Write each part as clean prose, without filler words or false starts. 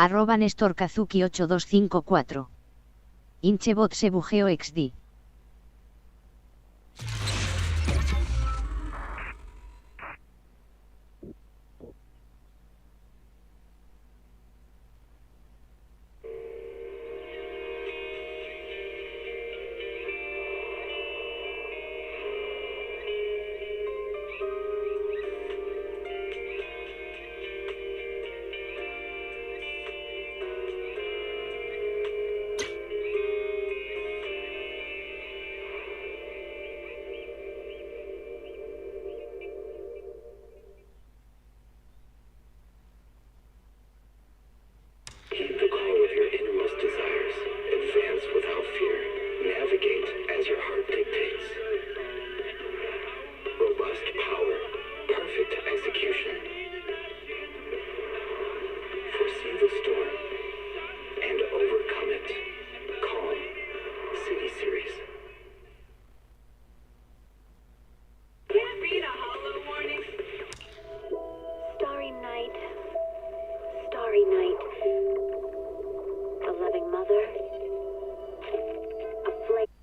@nestorkazuki8254. Inchebot se bugeo xd. Heed the call of your innermost desires. Advance without fear. Navigate as your heart dictates. Robust power. Perfect execution. Foresee the storm and overcome it. Calm. City Series. Can't beat a hollow morning. Starry night. Starry night. The loving mother. A flake.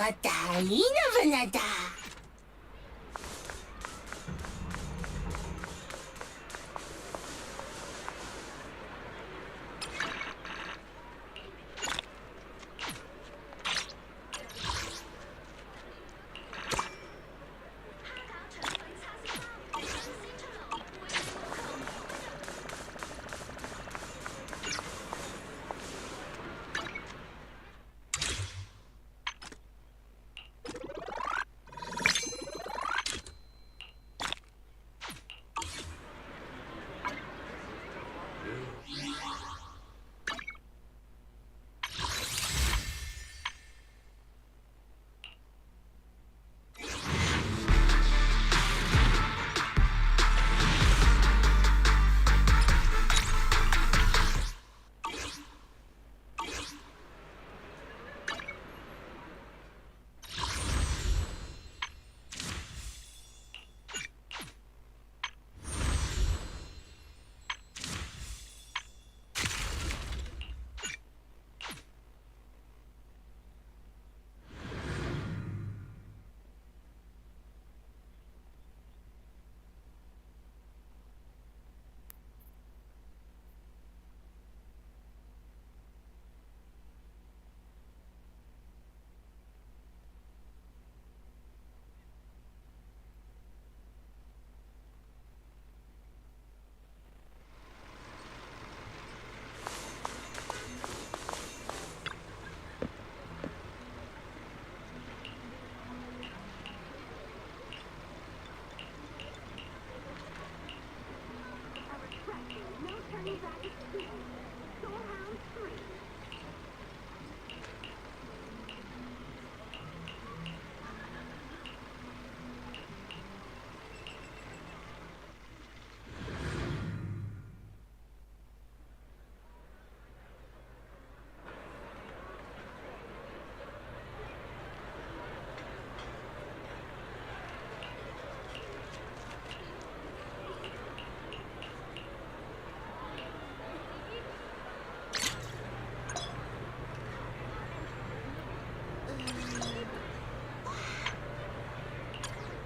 Nada. Nada.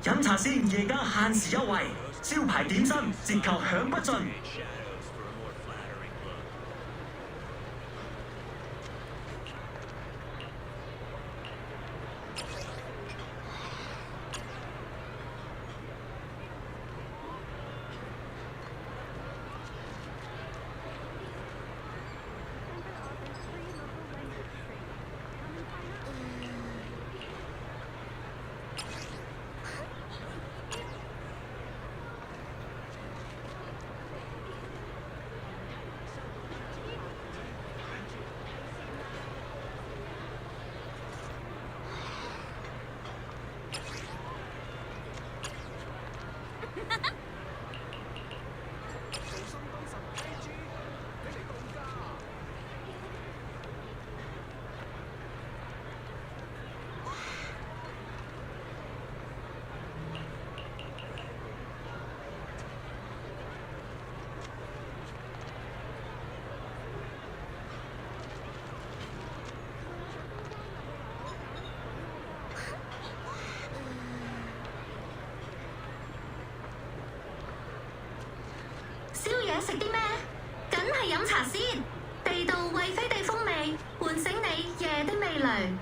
飲茶先夜間限時優惠，招牌點心折扣享不盡。宵夜食啲咩？梗係飲茶先，地道惠飛地風味，喚醒你夜的味蕾。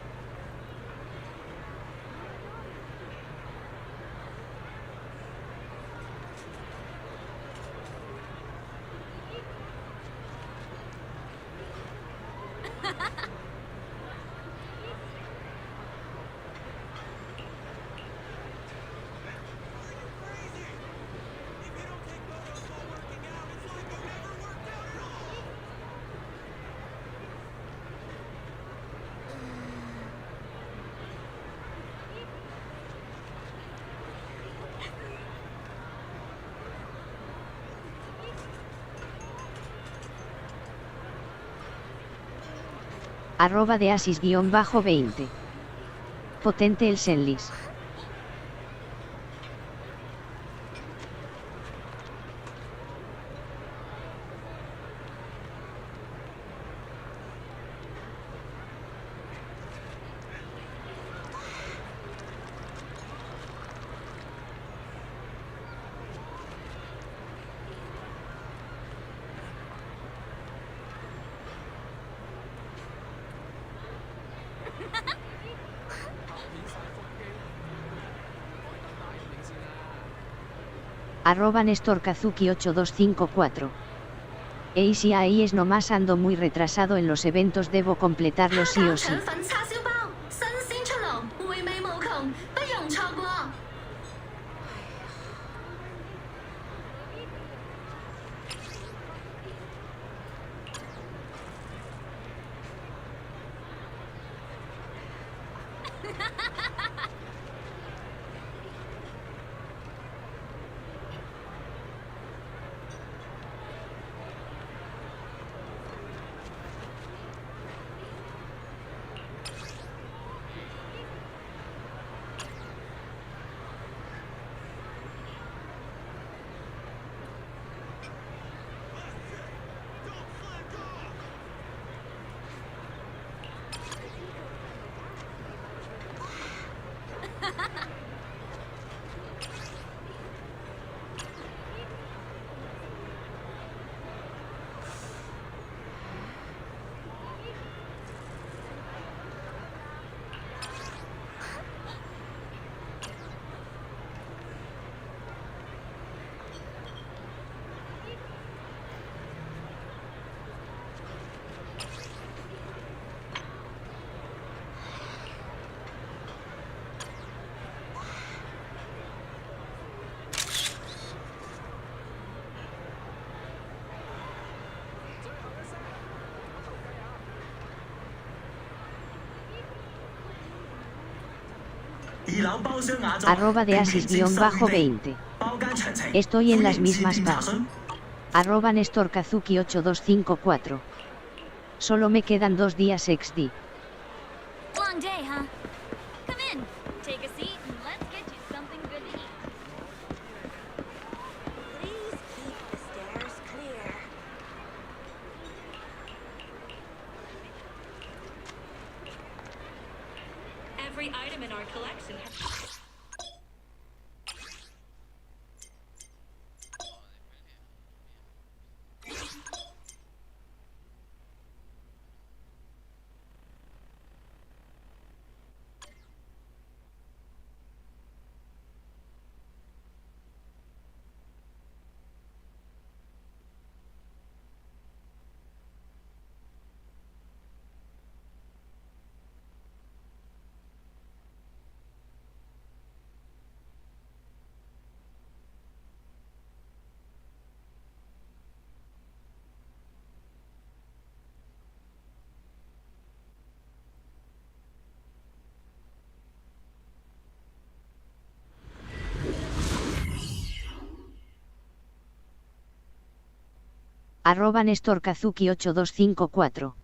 @ de asis_20. Potente el zenless. @nestorkazuki8254. Y si ahí es nomás ando muy retrasado en los eventos, debo completarlos sí o sí. @ de asis_20. Estoy en las mismas pas. @ nestorkazuki8254. Solo me quedan 2 días XD. Long day, huh? Come in, take a seat, and let's get you something good to eat. Please keep the stairs clear. Every item in our collection. @NestorKazuki8254.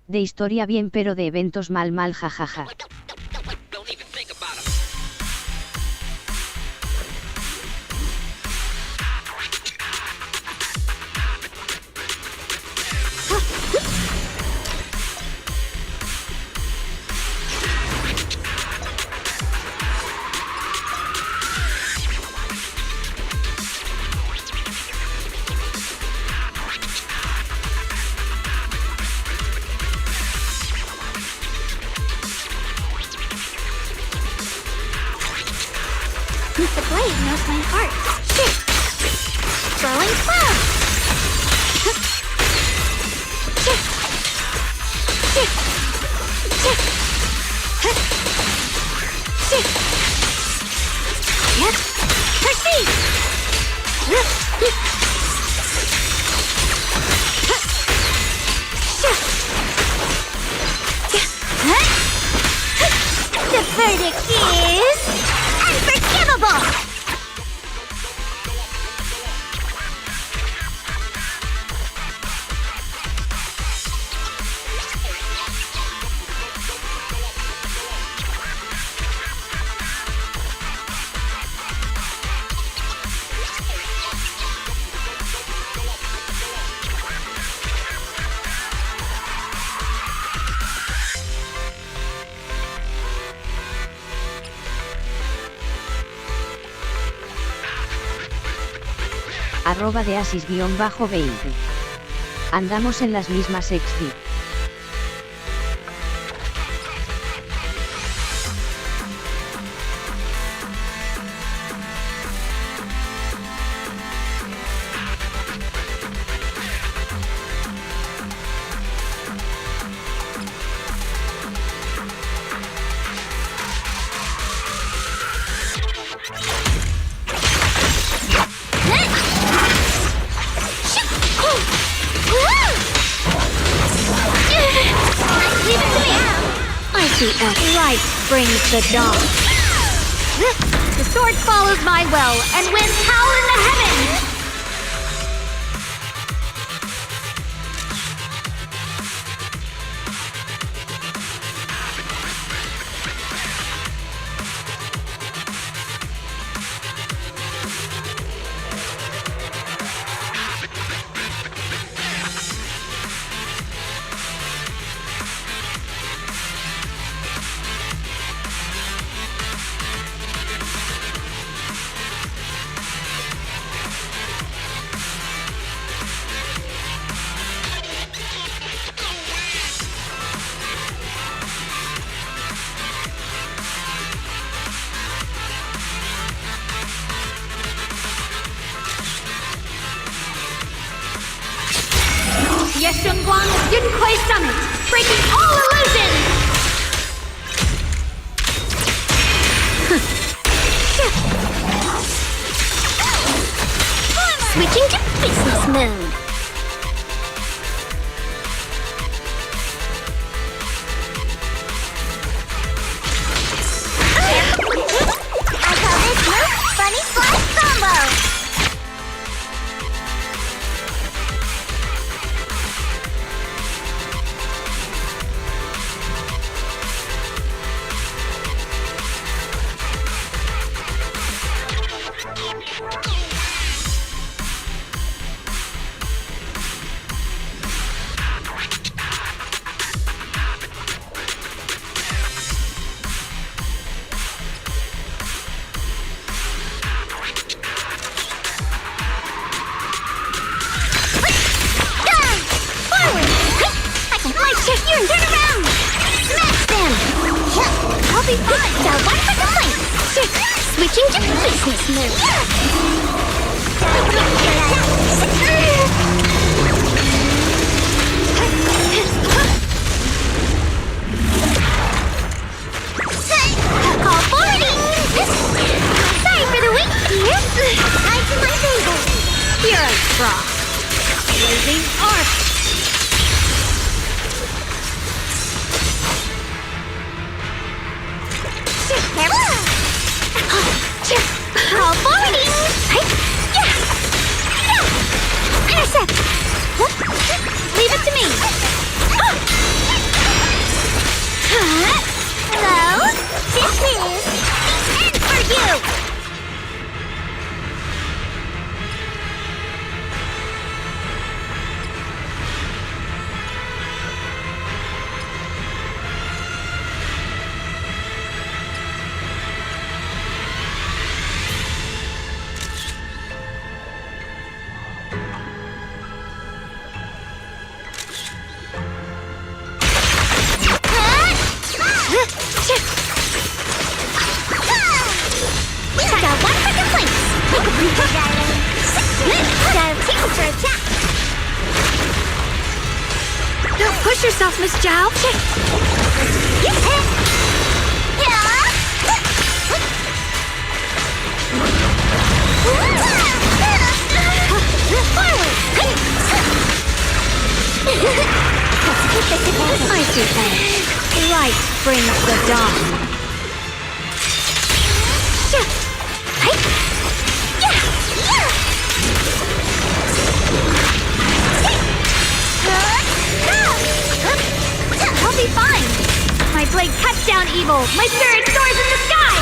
De historia bien pero de eventos mal jajaja. The blade knows my heart. Shit! Throwing club! Shit! Shit! Shit! Shit! Yep! Proceed! The verdict is unforgivable! @de Asis_20. Andamos en las mismas XD. Light brings the dawn. The sword follows my will and wins howl in the heavens! Yeshungguang Yunquay Summit, breaking all illusions! Switching to business mode. I call this move Funny Flash Combo! I'll be fine. Got one for the fight. Switching to business mode. Call forwarding. Sorry for the wait, dear. I do my favor. Hero Frost. Blazing Arc. Call forwarding! Intercept! Leave it to me. Hello? This is the end for you! Don't push yourself, Miss Zhao. I see that. Light brings the dawn. I'll be fine. My blade cuts down evil. My spirit soars in the sky.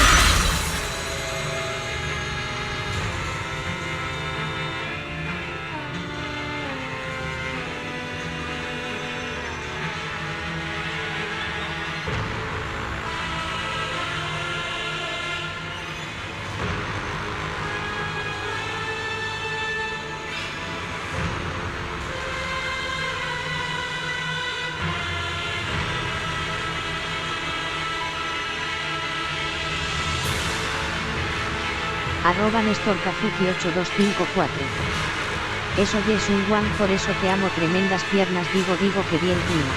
@NestorKazuki8254. Eso ya es un one, por eso te amo, tremendas piernas, digo que bien clima.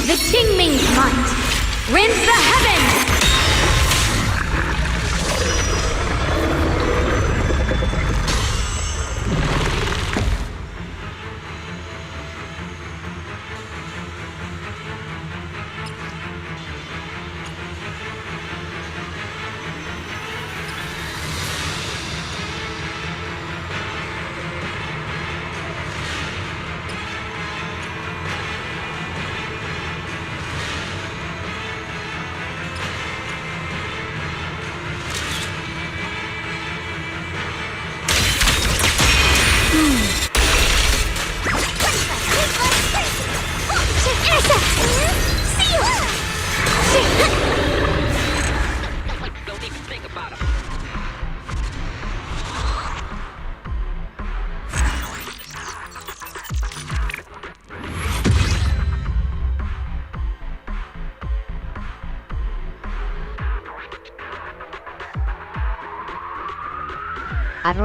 The Qingming's might rends the heavens!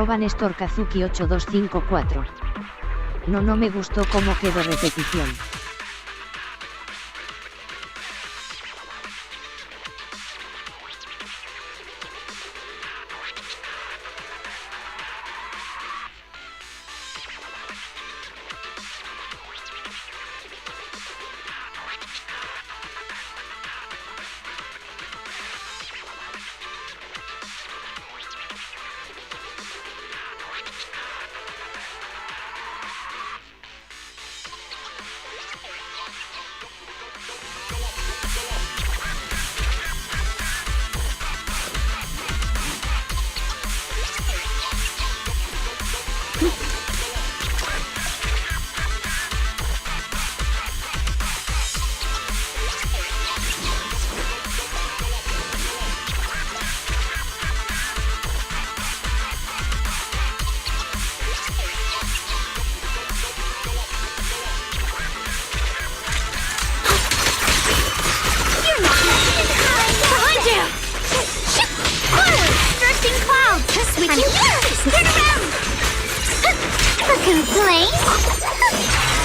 @NestorKazuki8254. No me gustó cómo quedó repetición. Complain?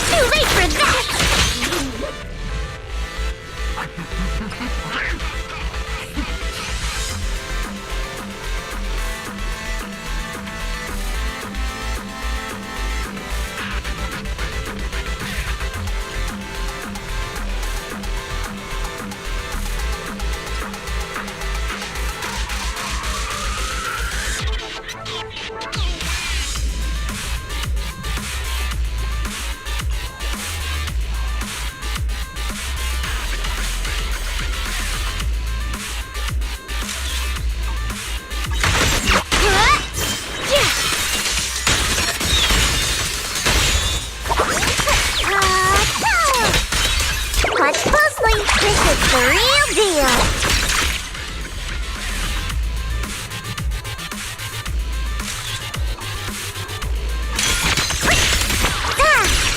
Too late for that! Boy, this is the real deal.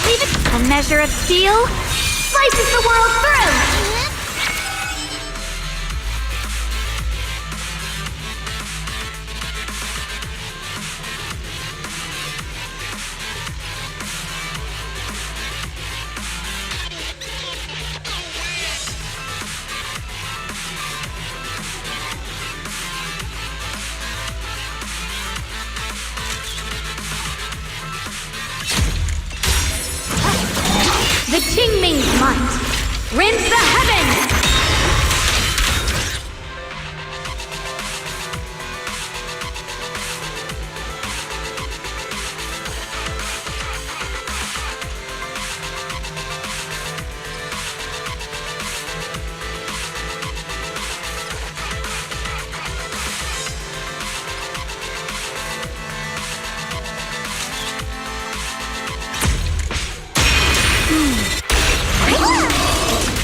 Leave it. A measure of steel slices the world through. The Qingming's might rends the heavens!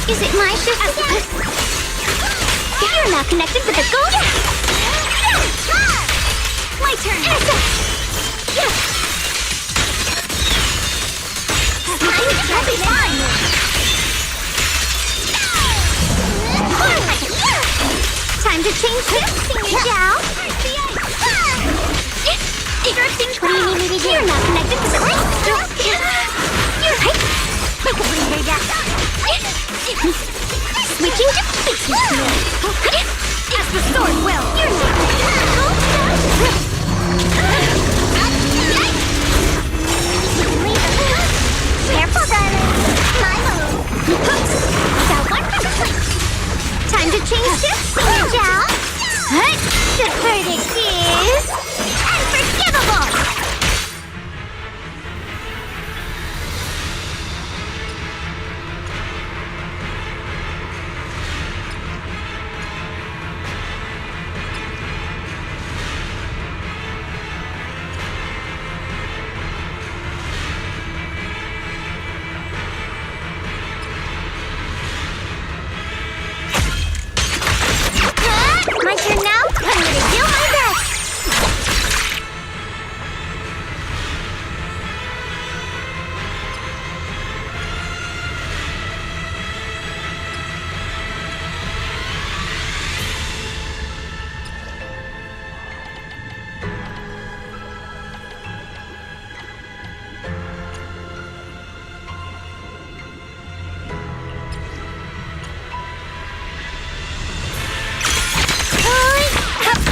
Is it my shift again? You're now connected with the gold. My turn. I'll be fine. Time to change shifts, Zhao. Drifting cloud. What do you need me to do? You're now connected with the gold. You're right. I can bring her down. Switching to fixing mode. As the sword will! You're careful, darling. My move. Time to change shifts, Zhao. The verdict is unforgivable. My turn now? I'm gonna do my best!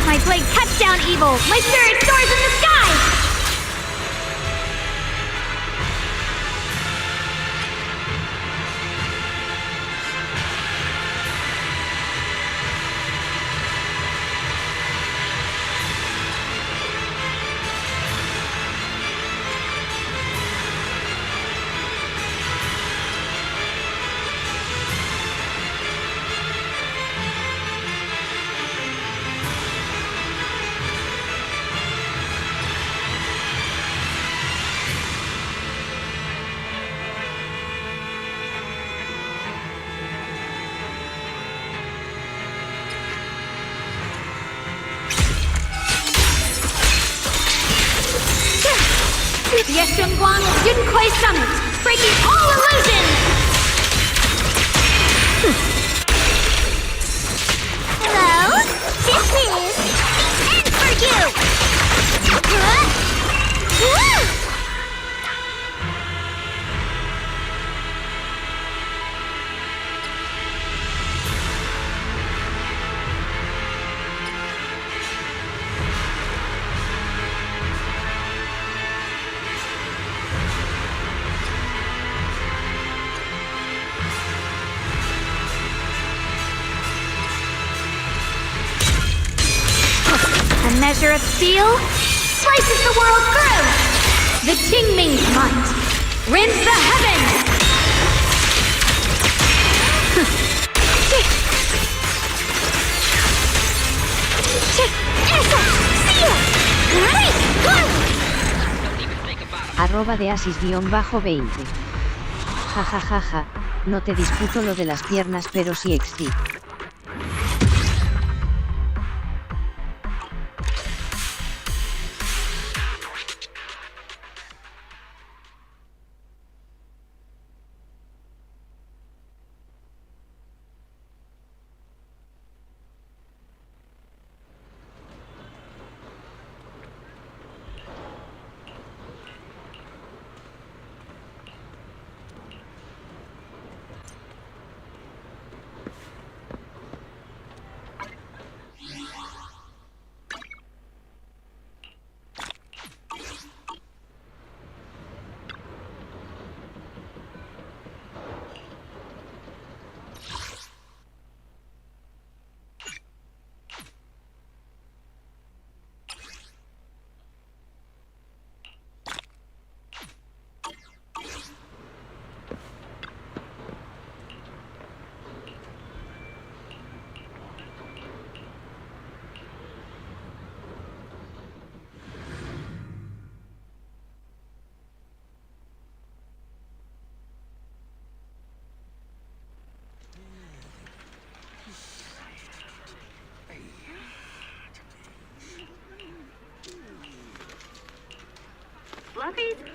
My blade cuts down evil! My spirit soars in the sky! Yeshunguang Yunkui Summit, breaking all illusions! Hello? This is the end for you! A measure of steel slices the world through! The Qingming's might rends the heavens! @deasis_20. Ja ja ja ja. No te disputo lo de las piernas, pero sí XD.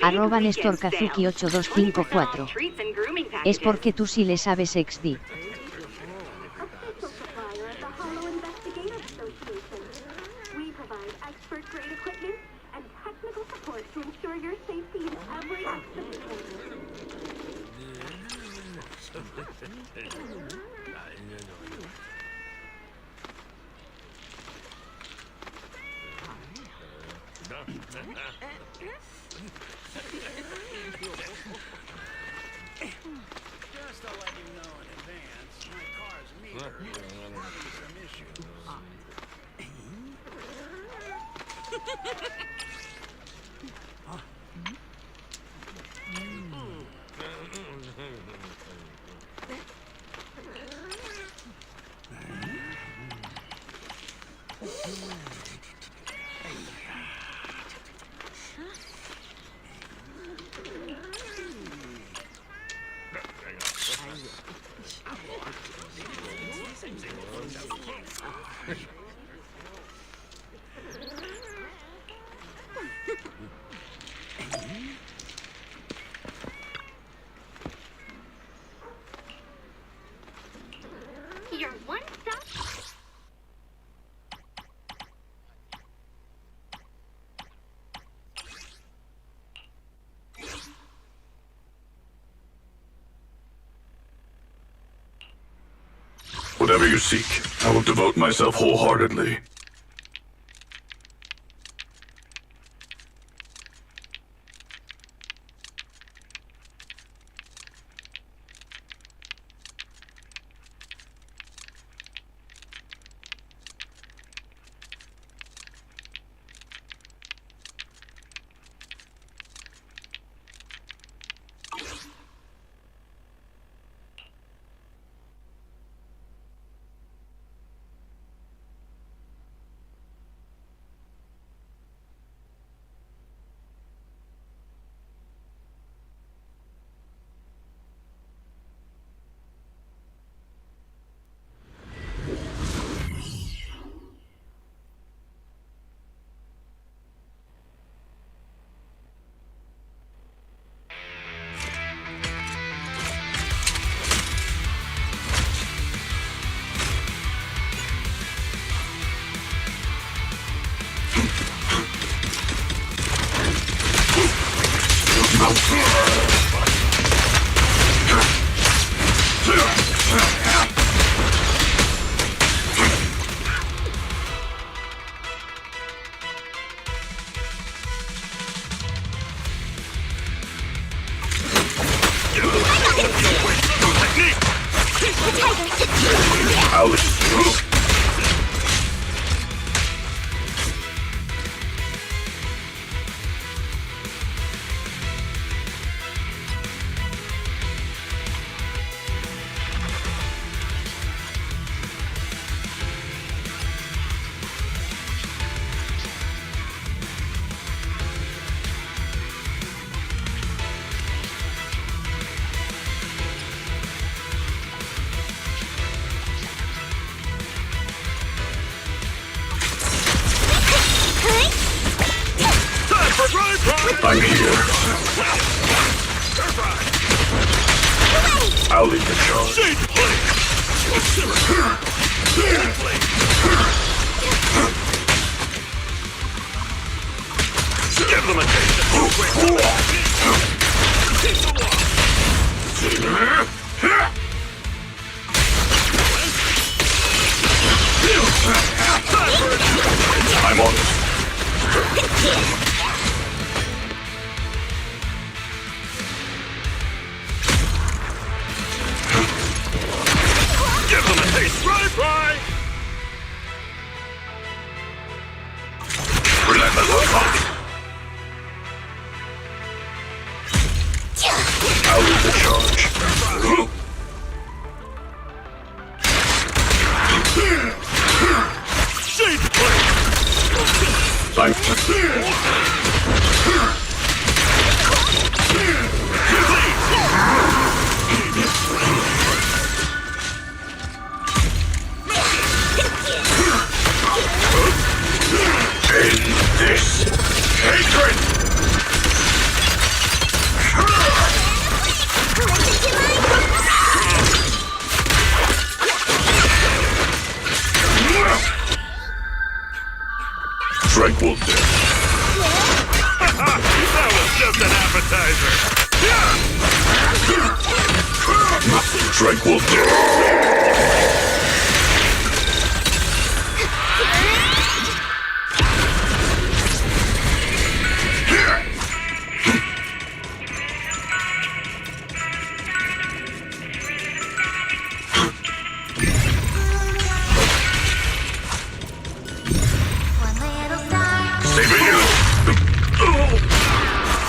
Arroba Néstor Kazuki 8254. Es porque tú sí le sabes XD. Just to let you know in advance, my car's meter is having some issues. You're one stop. Whatever you seek, I will devote myself wholeheartedly. I'll lead the charge. Give them a taste of who I'm on it. Give them a taste. Try. Relentless assault. I'll lead the charge. Shade play. End this hatred! Tranquil death. That was just an appetizer. Tranquil death. One little star. Save it.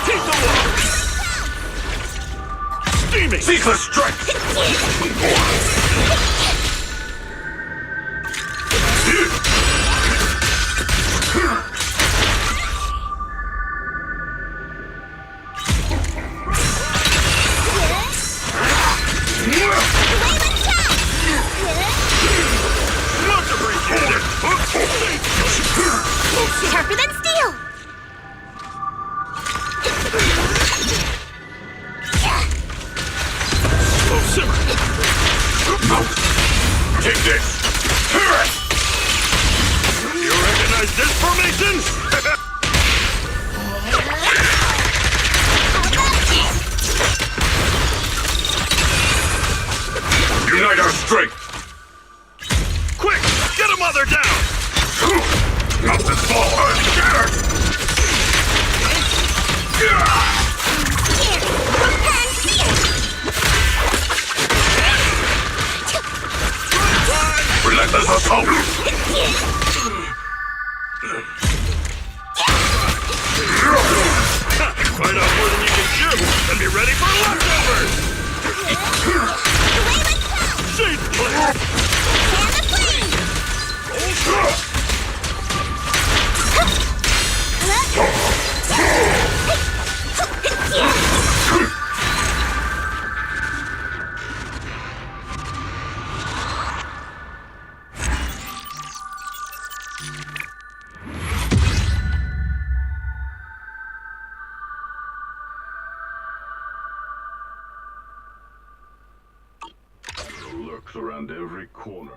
Keep the wall. Steaming. Ceaseless strike. Much appreciated. Sharper than steel. Oh, simmer. Take this. You recognize this formation? Unite our strength. Quick, get a mother down. Not this ball unshattered. Relentless assault. Find out more than you can chew and be ready for leftovers. Shade play. Lurks around every corner.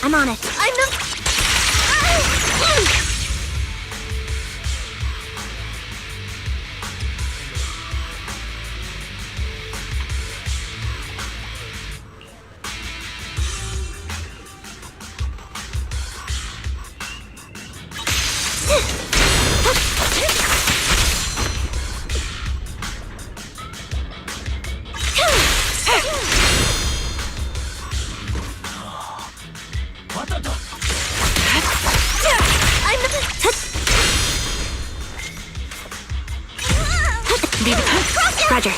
I'm on it. I'm the... Roger.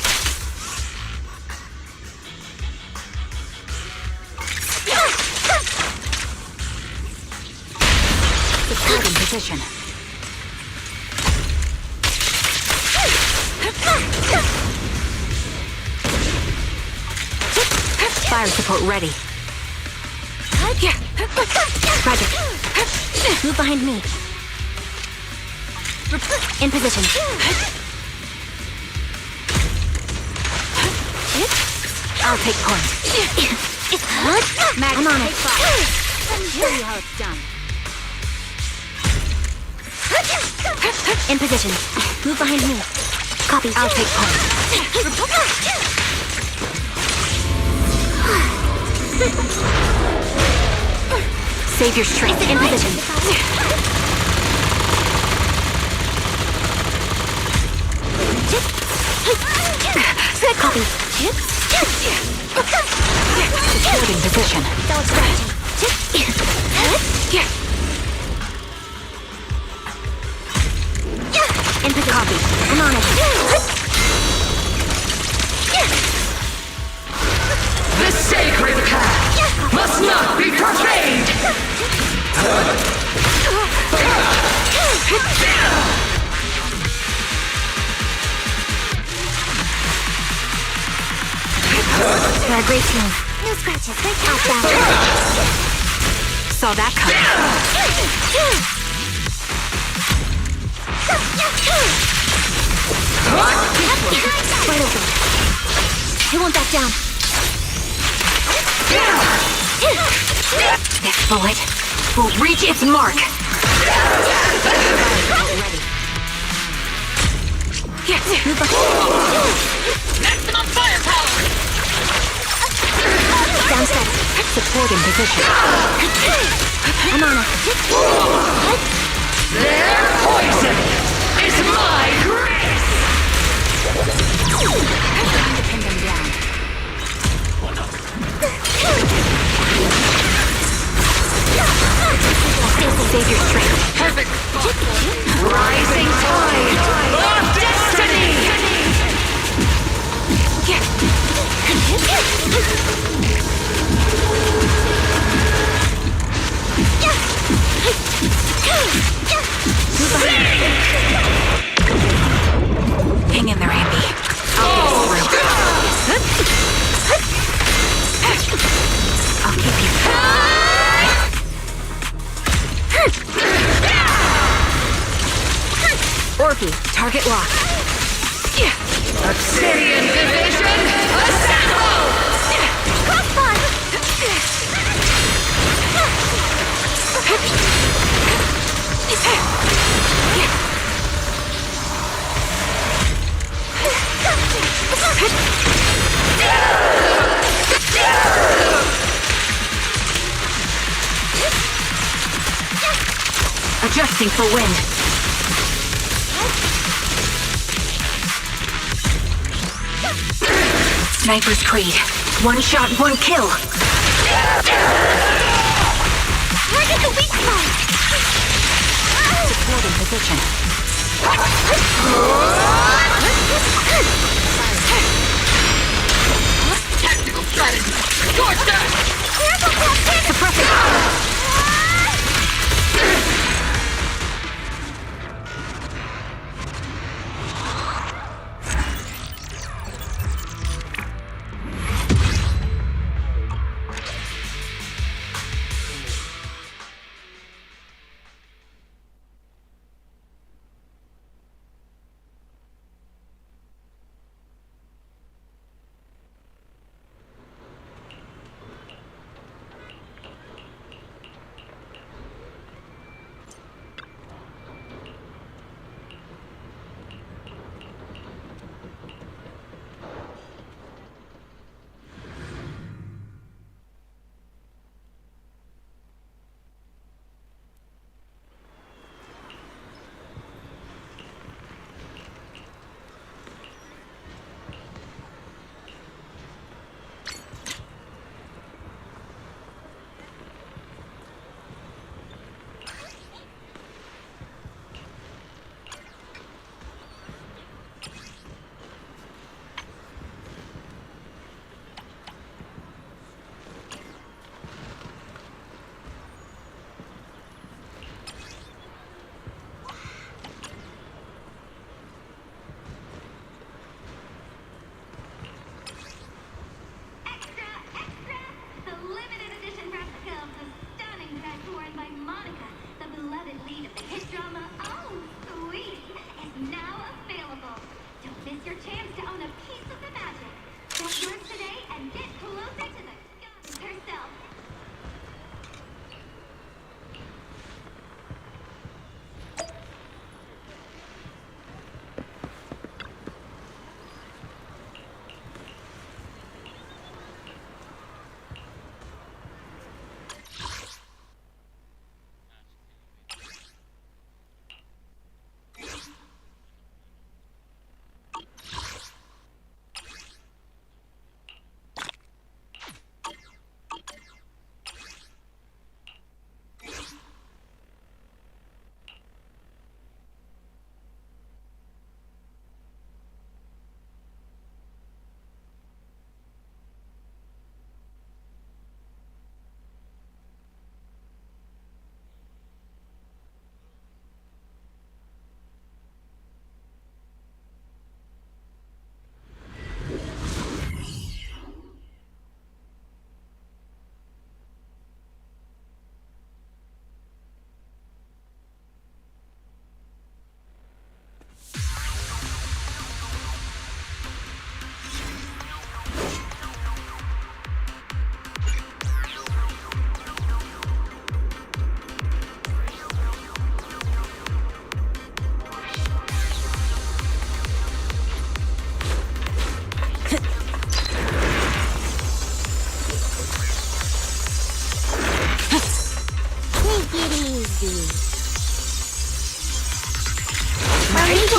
Support in position. Fire support ready. Roger. Move behind me. In position. I'll take point. I'm on it. Let me show you how it's done. In position. Move behind me. Copy. I'll take point. Save your strength. In position. Copy. Supporting position. In position. Copy. I'm on it. The sacred path must not be profaned! You're a great team. No scratches. Great countdown. Saw that coming. Wide open. He won't back down. This bullet will reach its mark. Maximum firepower! Downstairs. Supporting position. I'm on it. Their poison is my grace! Pin them down. Save your strength. Perfect! Rising tide of destiny! Hang in there, Andy. I'll get us through. I'll keep you. Orphe, target lock. Obsidian Division, assemble! Crossfire! Adjusting for wind. Sniper's Creed. One shot, one kill. Target the weak spot! Supporting position. Tactical strategy! Scorch that! Suppressing.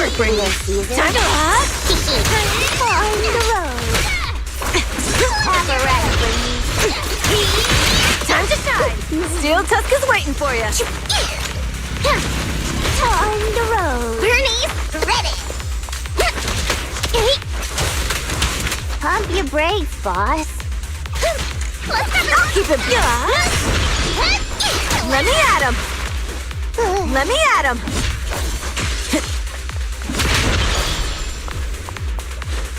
work, Brady. Time to On the road. Have a rest, Time to shine. Steel Tusk is waiting for you. On the road. Bernie's ready. Pump your brakes, boss. I'll keep it. Let me at him. Let me at him.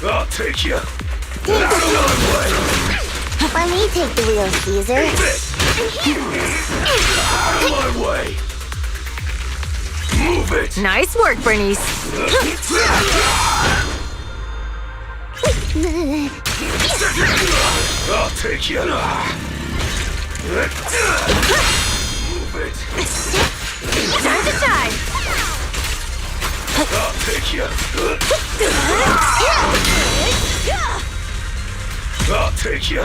I'll take you. Let me take the wheel, Caesar. Out of my way. Move it. Nice work, Bernice. I'll take you. Move it. Time to shine. I'll take you. I'll take you.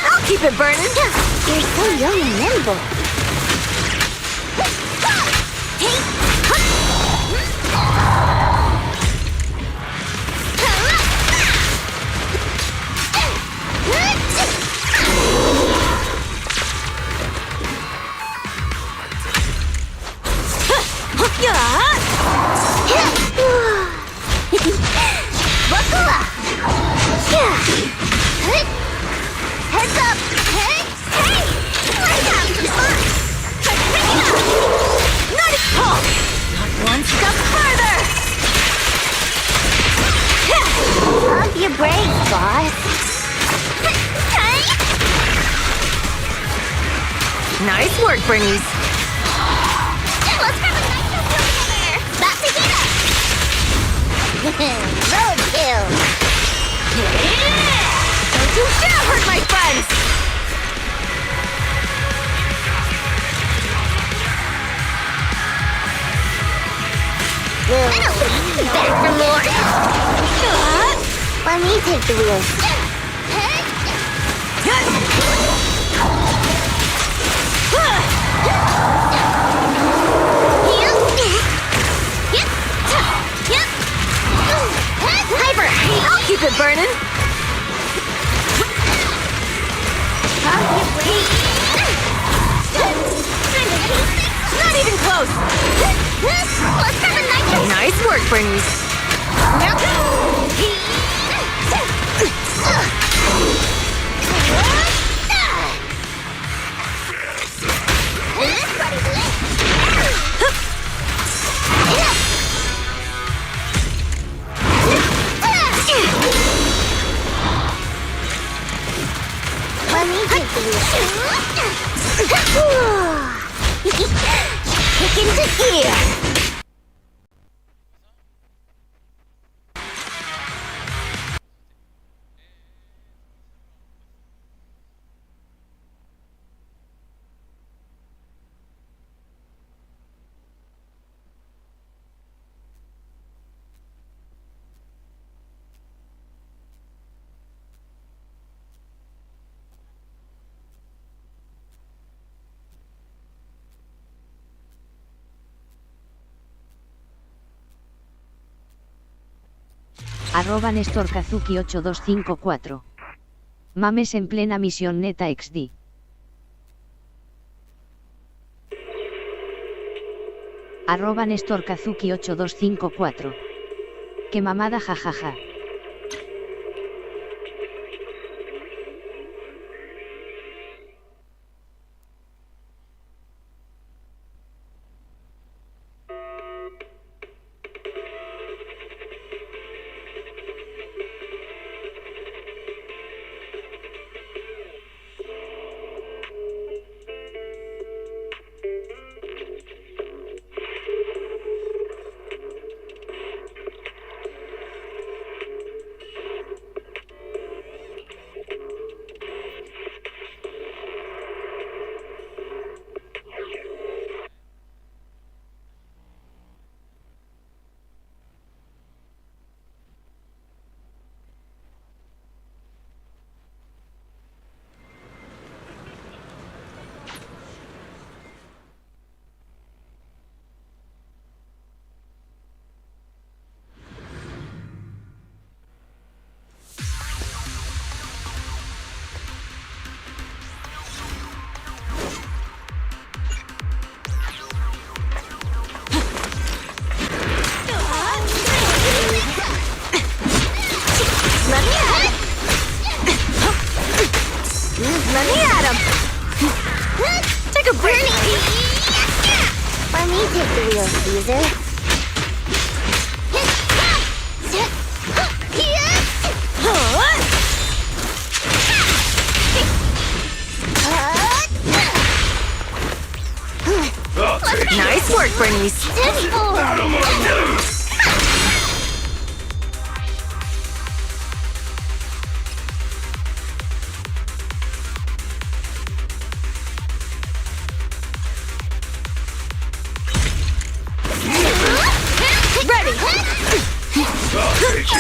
I'll keep it burning. You're so young and nimble. Heads up! Hey! Not one step further! Pump your brakes, boss. Nice work, Bernice. Let's have a nice together. That's a Roadkill. Don't you dare hurt my friends! Back for more. Let me take the wheel. Hyper! I'll keep it burning! Not even close! Let's have a nice. Nice work, Bernice. Let me take the wheel. Kick into gear. @ Néstor Kazuki 8254. Mames en plena misión neta XD. @ Néstor Kazuki 8254. Qué mamada jajaja. a break. Let me take the wheel, Caesar. Nice work, Bernice. Out of my nose! Ready. I'll take you!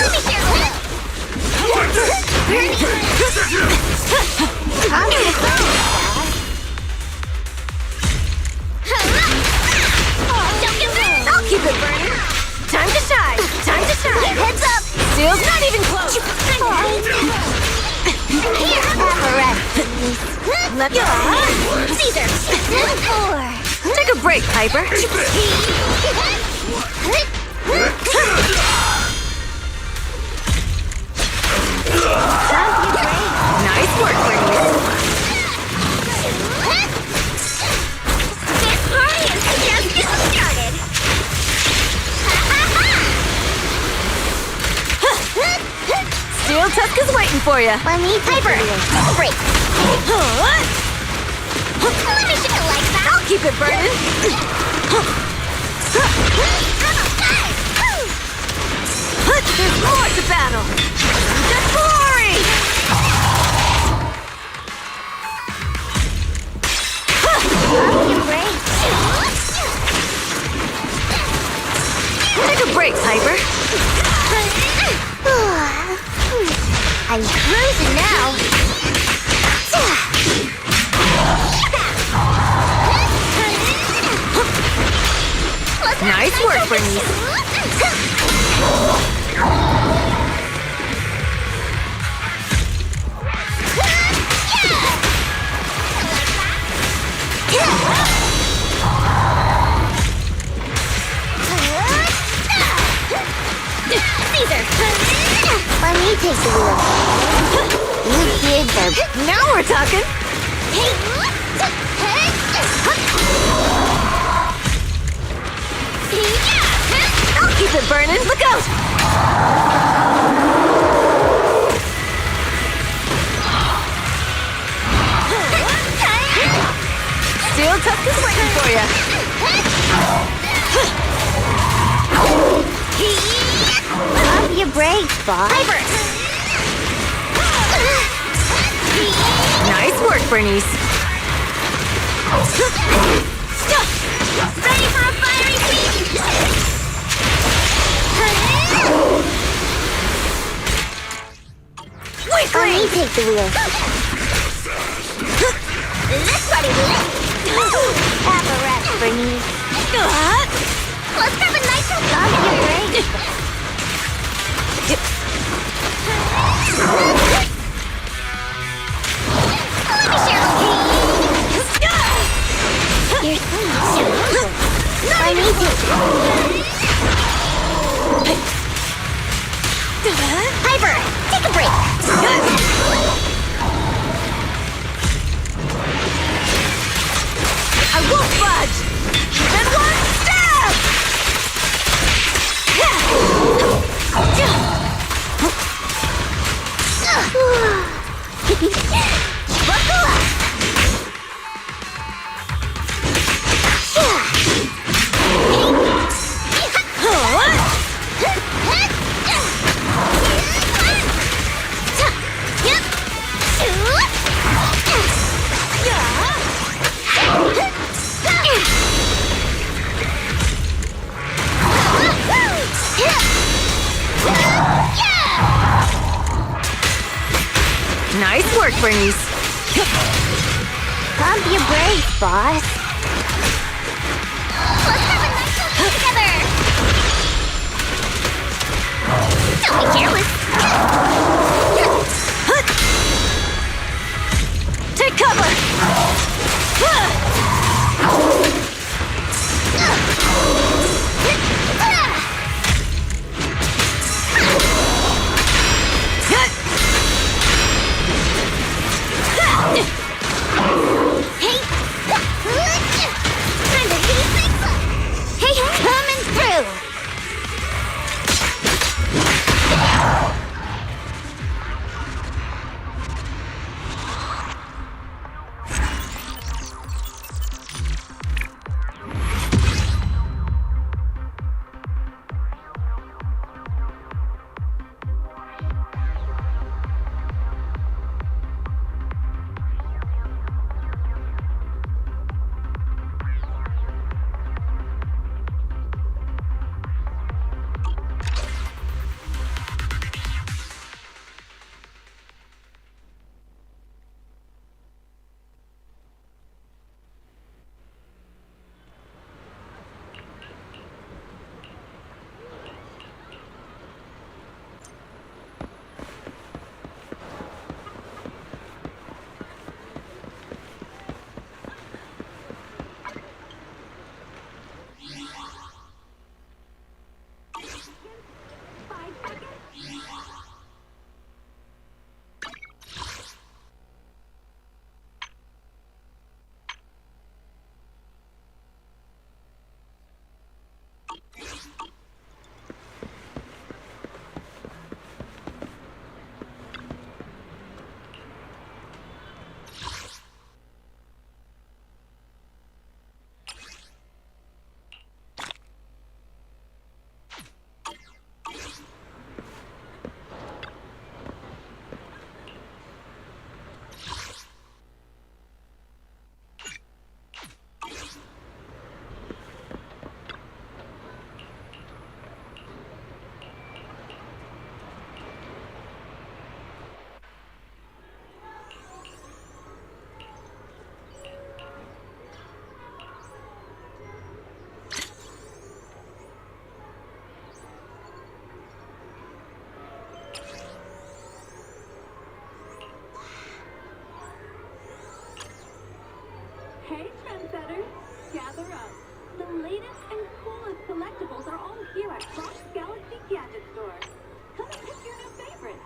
I'll keep it burning. Time to shine. Time to shine. Heads up. Steel's not even close. Let go. Caesar. Take a break, Piper. Nice work, Bernice. This party is just getting started. Steel Tusk is waiting for you. Let me Piper. Take a break. Let me show you like that. I'll keep it burning. There's more to battle. The glory. Take a break, Piper. I'm cruising now. Nice work, Bernice. Caesar. Let me take the wheel. You kids are... Now we're talking. I'll keep it burning. Look out! Steel Tusk is waiting for you. Pump your brakes, boss. Piper! Nice work, Bernice. Ready for a fiery feast? Let me take the wheel. This buddy will have a rest, Bernice. Let's grab a nice pump your brakes. Let me share the You're so Let me take Piper, take a break. I won't budge. Then one step. Buckle up. Nice work, Bernice. Pump your brakes, boss. Let's have a nice one together. Don't be careless. Take cover. Hey! Hey, trendsetters, gather up. The latest and coolest collectibles are all here at Fox Galaxy Gadget Store. Come and pick your new favorites.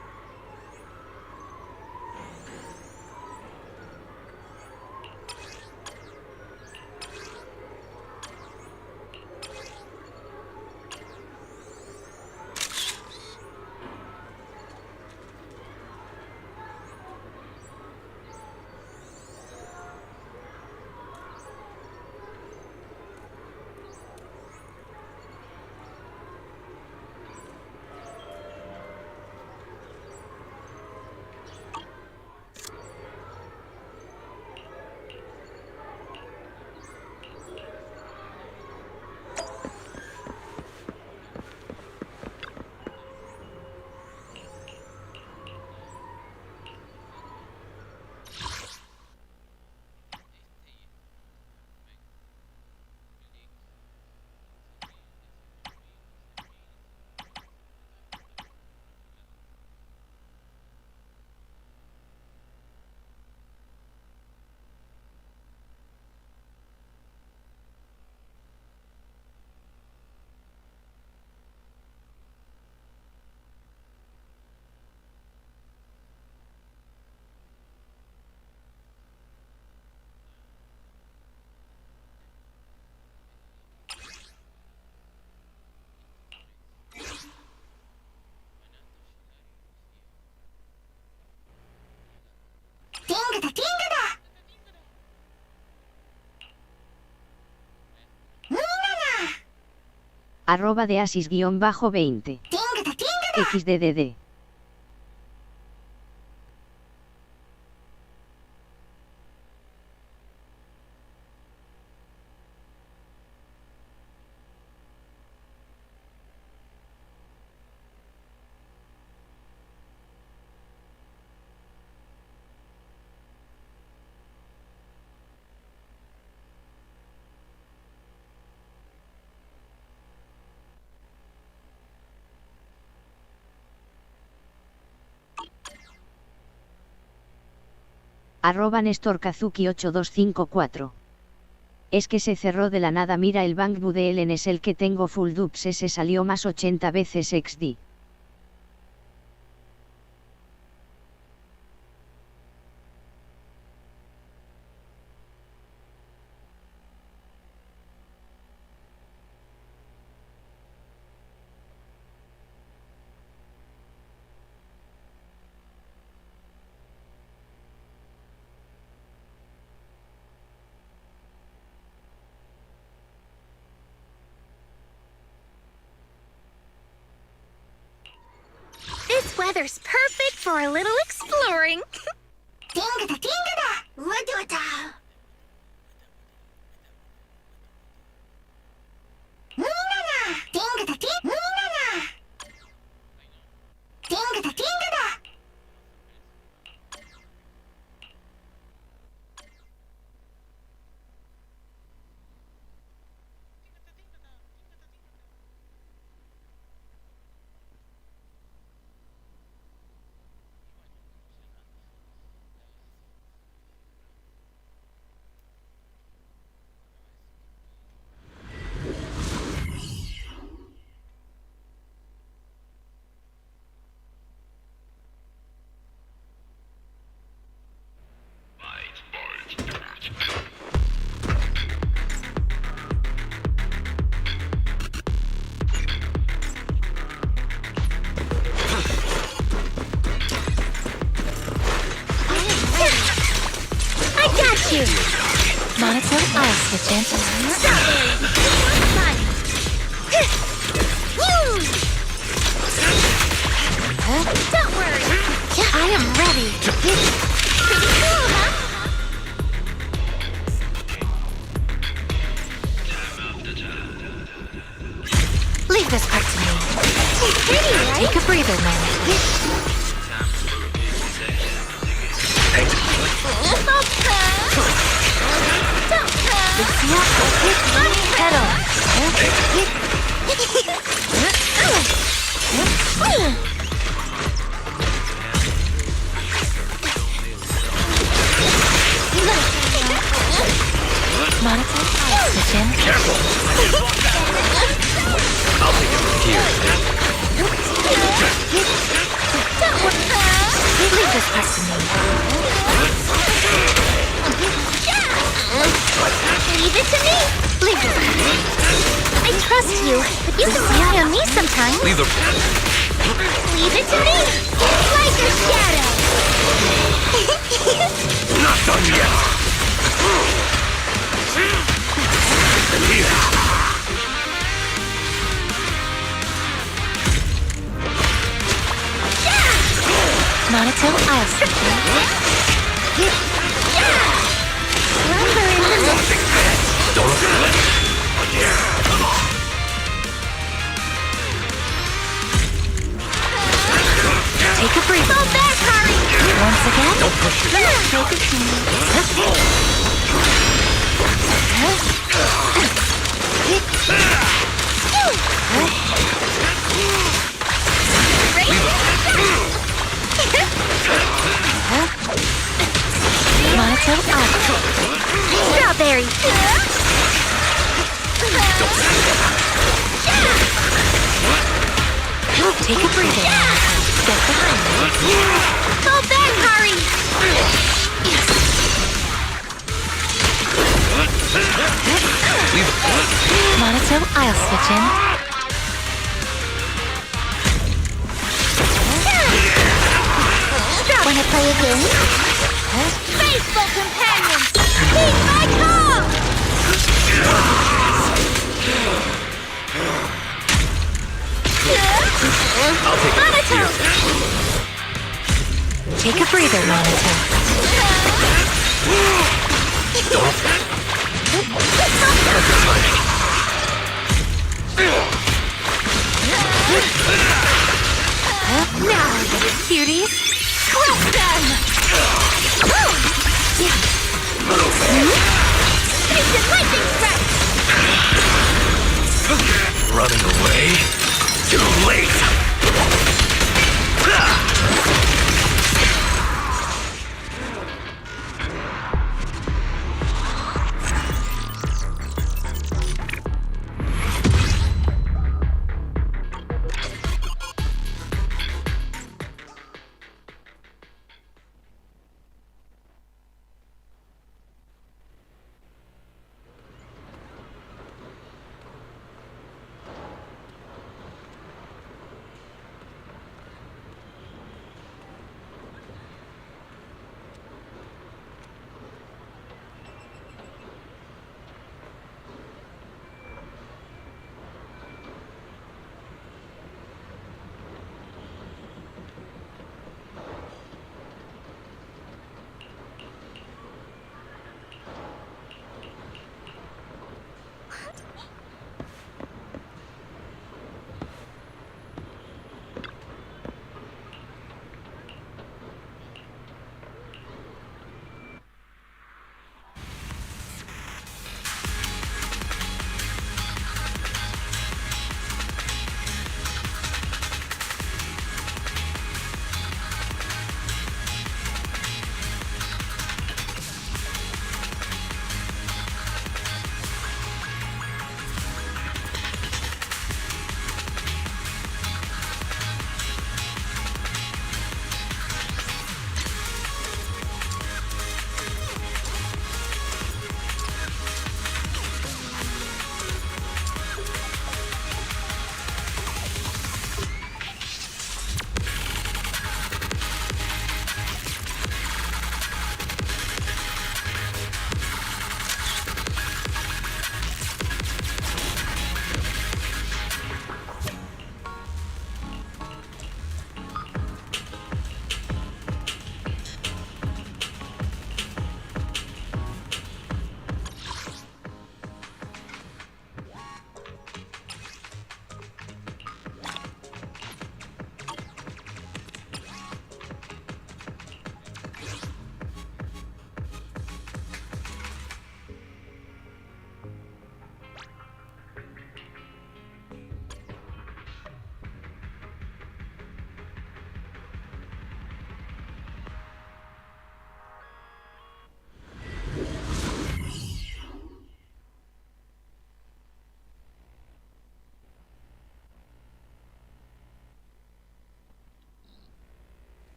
Arroba de Asis-20. XDDD. Arroba Néstor Kazuki 8254. Es que se cerró de la nada, mira el Bank Budelen es el que tengo full dupes, ese salió más 80 veces XD. This weather's perfect for a little exploring. Tingada, tingada! Waduata! Nana! Tingada, tingada! Tingada, tingada! Monitor ice with gentle. Don't worry. I am ready. Pretty cool, huh? Leave this part to me. She's pretty, right? Take a breather, man. Monitor, switch in. Careful! I'll take it from here. Leave this part to me. Leave it to me! Leave it. I trust you, but you can rely on me sometimes. Leave the... Leave it to me! Like a shadow! Not done yet! And here. Monitor, I'll switch in. Lumber in the mist. Don't open it. Take a breather. Fall back, Harry! Once again. Don't push it. Take a seat. Monitor, Strawberry! take a breather. Get behind me. Fall back, Harry! Monitor, I'll switch in. Wanna play a game? Faithful companions! Heed my call! I'll take it Monitor! Take a breather, Monitor. Now, cuties, crush them! Station lightning strike! Running away? Too late!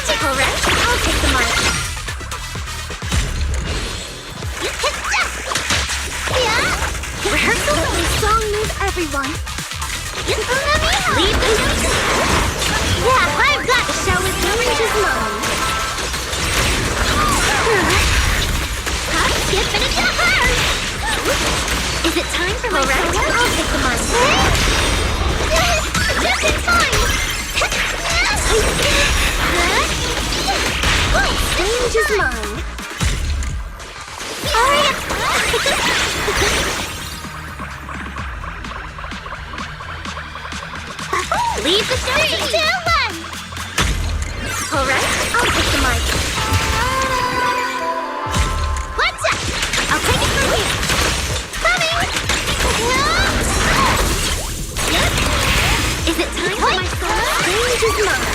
Alright, I'll take the mic. Rehearsal is song move, everyone. Leave the show. Yeah, I've got the show with no inches long. Hop, skip, and it's hers. Is it time for my solo? I'll take the mic. Just in time. Stage is mine. Leave the show. 3, 2, 1. Alright, I'll take the mic. What's up? I'll take it from here. Coming! Yep. Is it time for my solo? Stage is mine.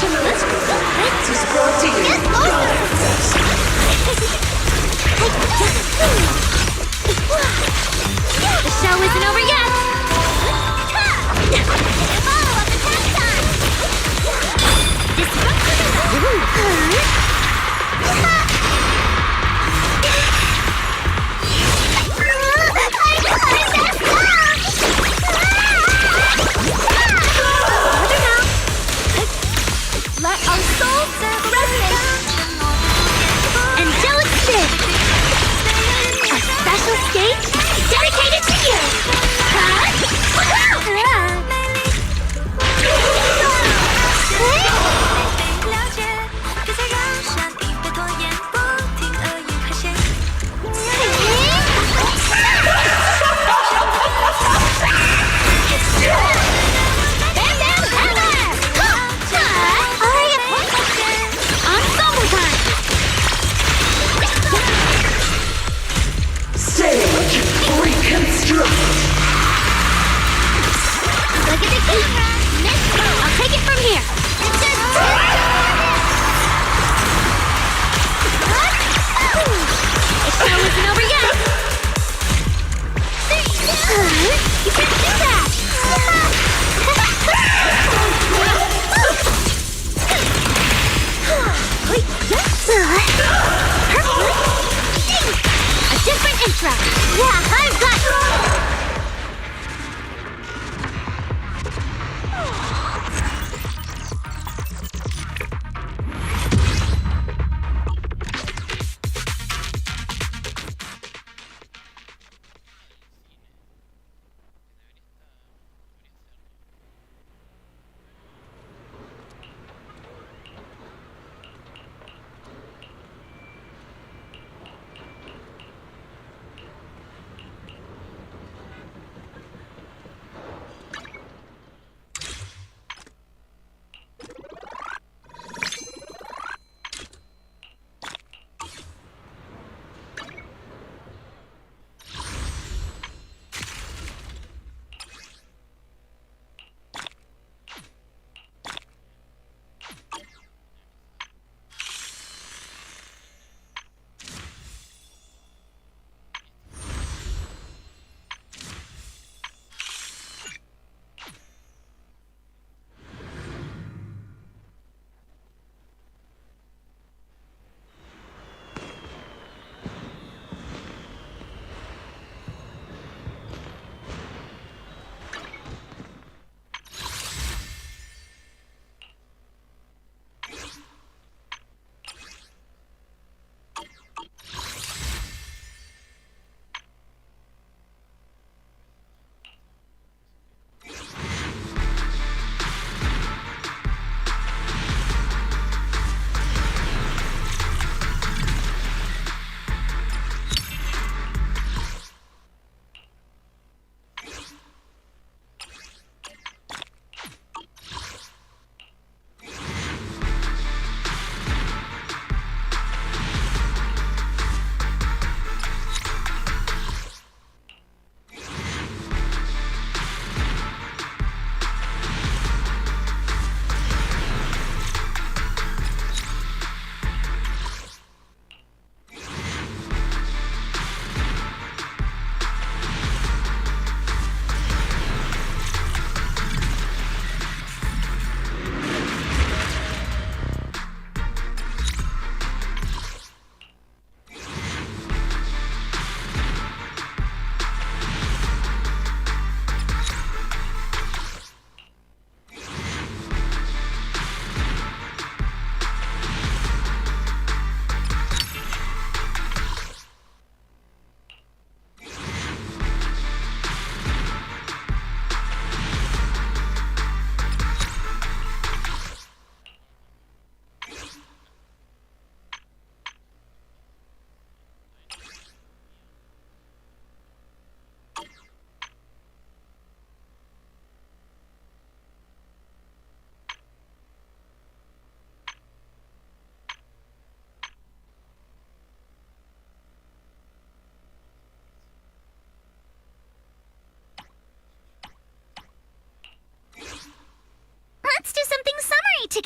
Let's go. This is brought to you. Yes, the show isn't over yet. Follow up attack time. Disrupt the let our souls resonate. Angelic Stage. A special stage dedicated to you. I'll take it from here. The show isn't over yet. You can't do that. A different intro. Yeah, I've got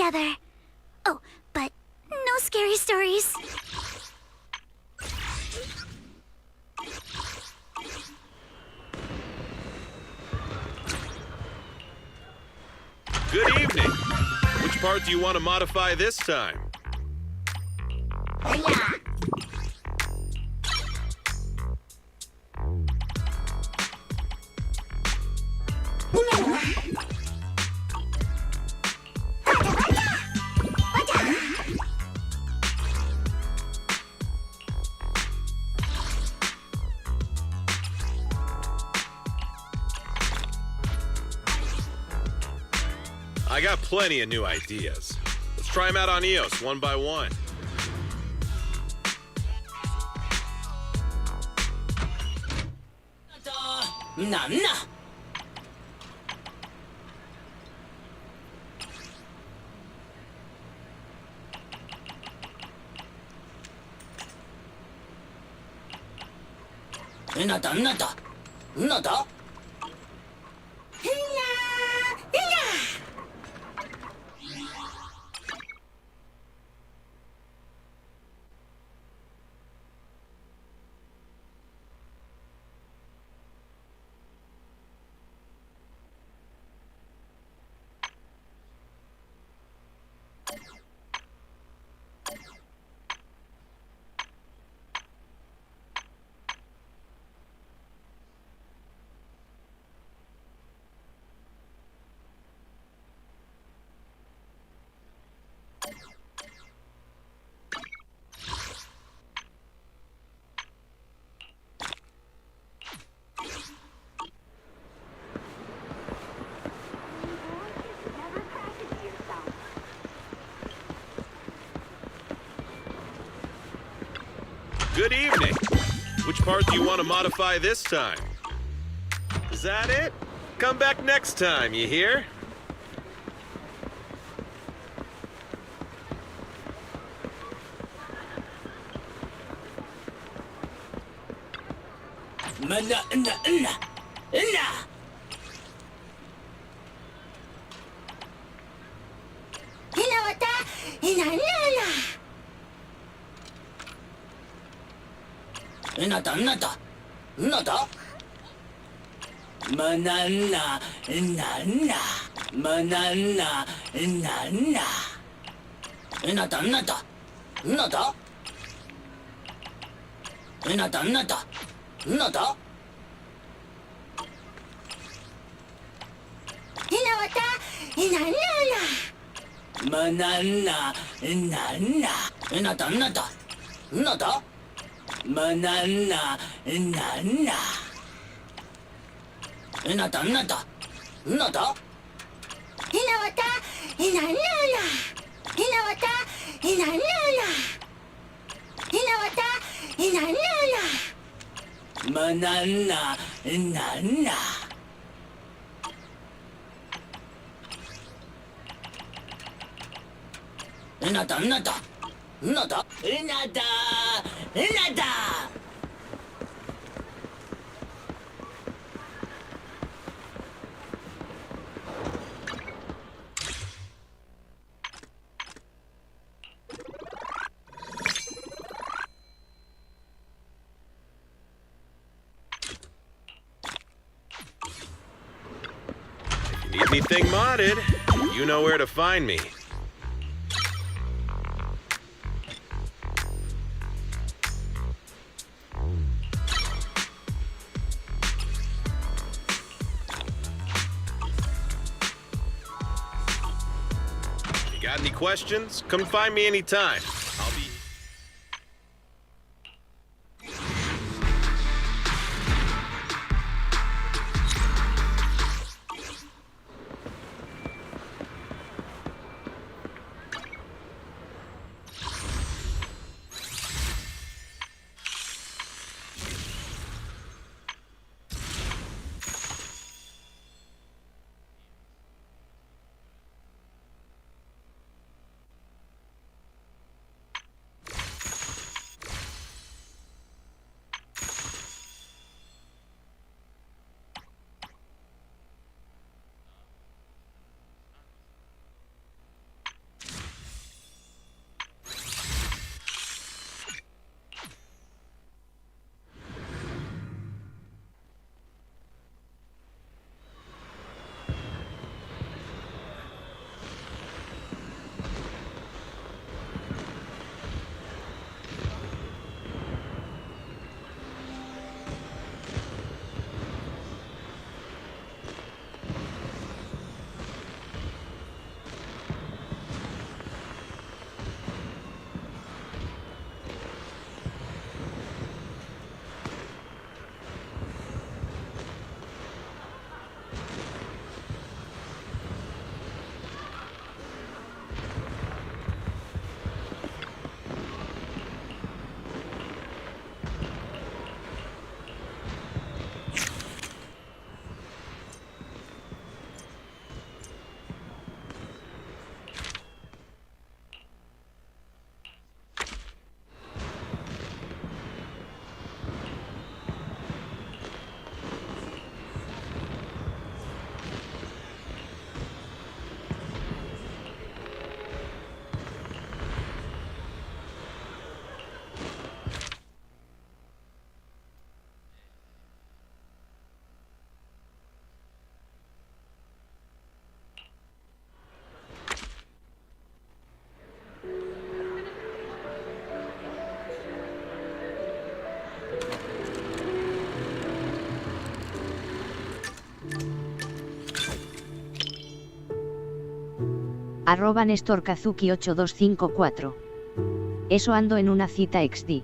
together. Oh, but no scary stories. Good evening. Which part do you want to modify this time? I got plenty of new ideas. Let's try them out on EOS one by one. Good evening. Which part do you want to modify this time? Is that it? Come back next time, you hear? Need anything modded? You know where to find me. You got any questions? Come find me anytime. I'll be... @NestorKazuki8254. Eso ando en una cita XD.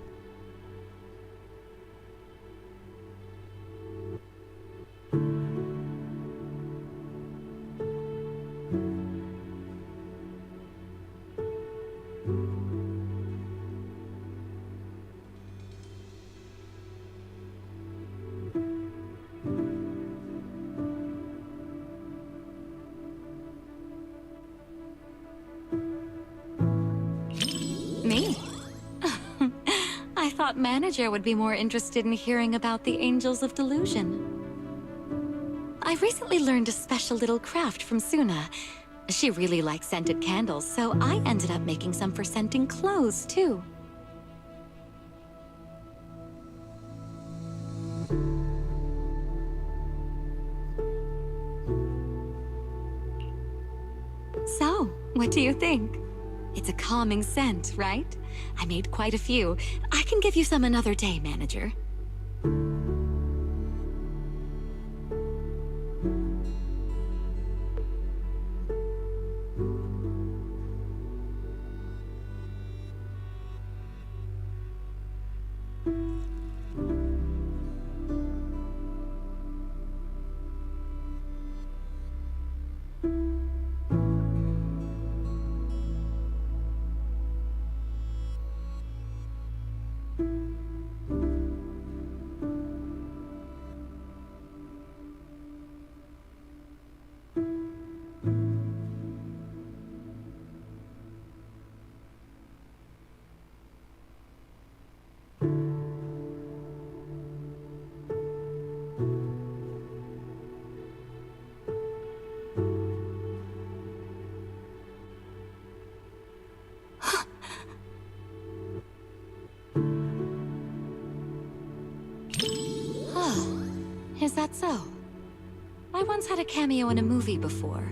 Me? I thought Manager would be more interested in hearing about the Angels of Delusion. I recently learned a special little craft from Suna. She really likes scented candles, so I ended up making some for scenting clothes, too. So, what do you think? It's a calming scent, right? I made quite a few. I can give you some another day, Manager. Is that so? I once had a cameo in a movie before,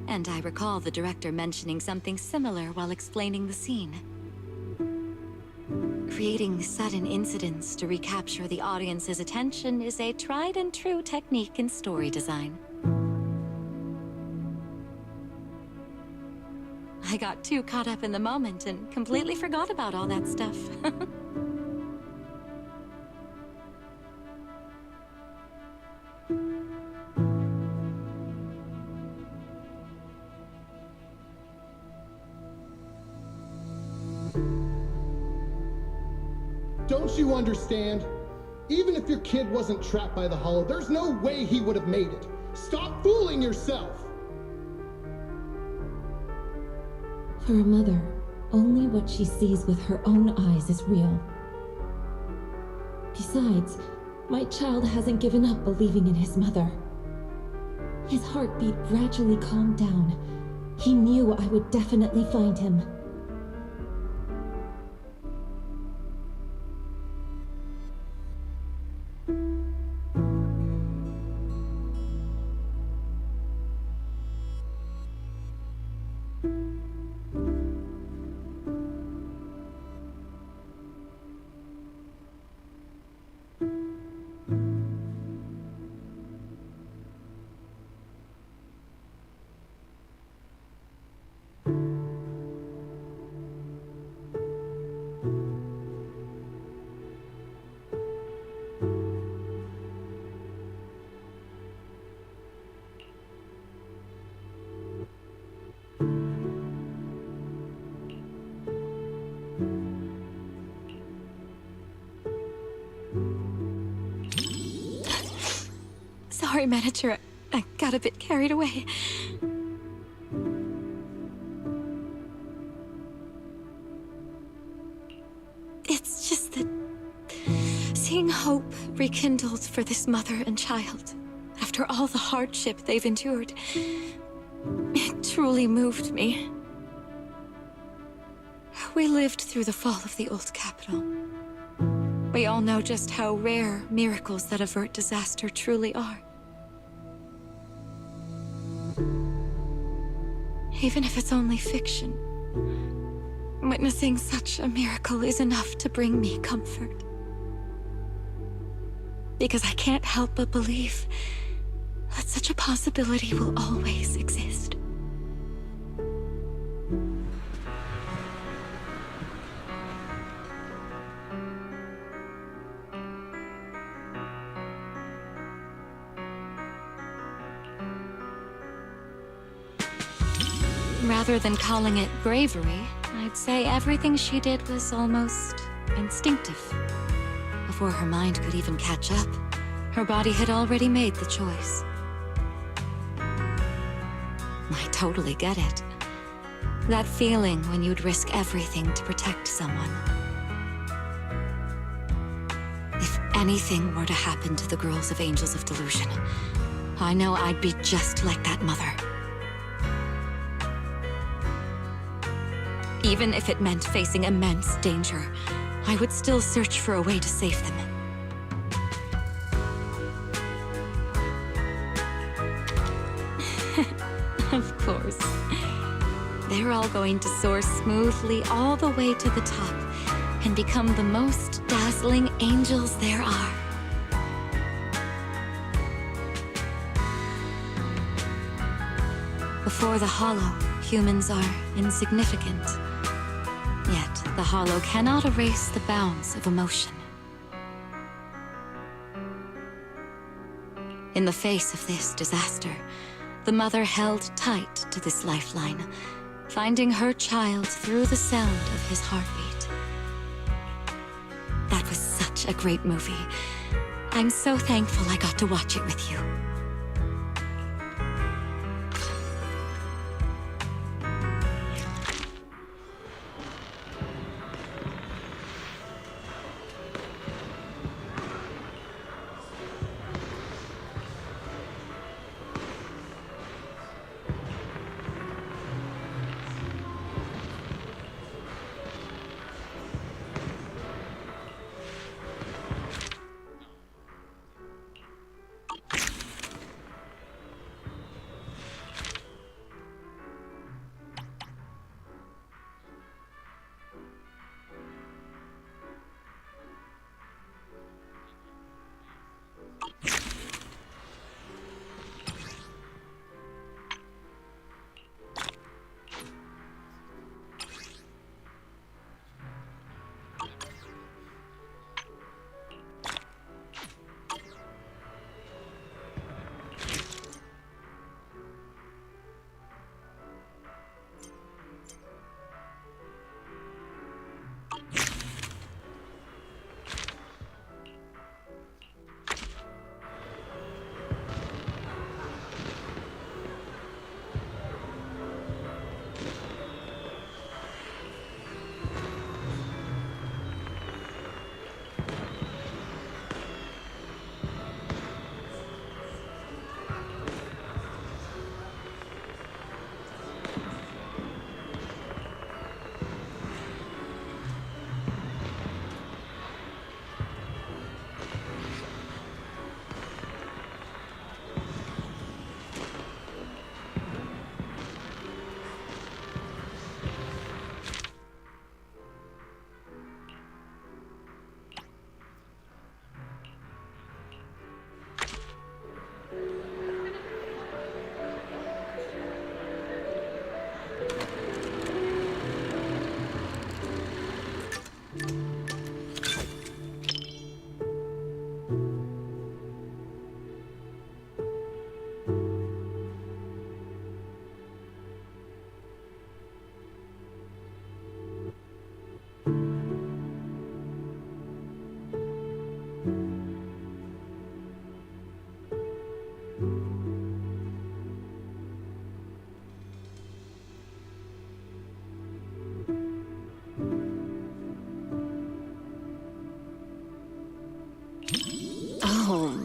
and I recall the director mentioning something similar while explaining the scene. Creating sudden incidents to recapture the audience's attention is a tried and true technique in story design. I got too caught up in the moment and completely forgot about all that stuff. Don't you understand? Even if your kid wasn't trapped by the hollow, there's no way he would have made it. Stop fooling yourself! For a mother, only what she sees with her own eyes is real. Besides, my child hasn't given up believing in his mother. His heartbeat gradually calmed down. He knew I would definitely find him. Sorry, Manager. I got a bit carried away. It's just that seeing hope rekindled for this mother and child after all the hardship they've endured, it truly moved me. We lived through the fall of the old capital. We all know just how rare miracles that avert disaster truly are. Even if it's only fiction, witnessing such a miracle is enough to bring me comfort. Because I can't help but believe that such a possibility will always exist. Rather than calling it bravery, I'd say everything she did was almost instinctive. Before her mind could even catch up, her body had already made the choice. I totally get it. That feeling when you'd risk everything to protect someone. If anything were to happen to the girls of Angels of Delusion, I know I'd be just like that mother. Even if it meant facing immense danger, I would still search for a way to save them. Of course. They're all going to soar smoothly all the way to the top and become the most dazzling angels there are. Before the Hollow, humans are insignificant. Yet, the Hollow cannot erase the bounds of emotion. In the face of this disaster, the mother held tight to this lifeline, finding her child through the sound of his heartbeat. That was such a great movie. I'm so thankful I got to watch it with you.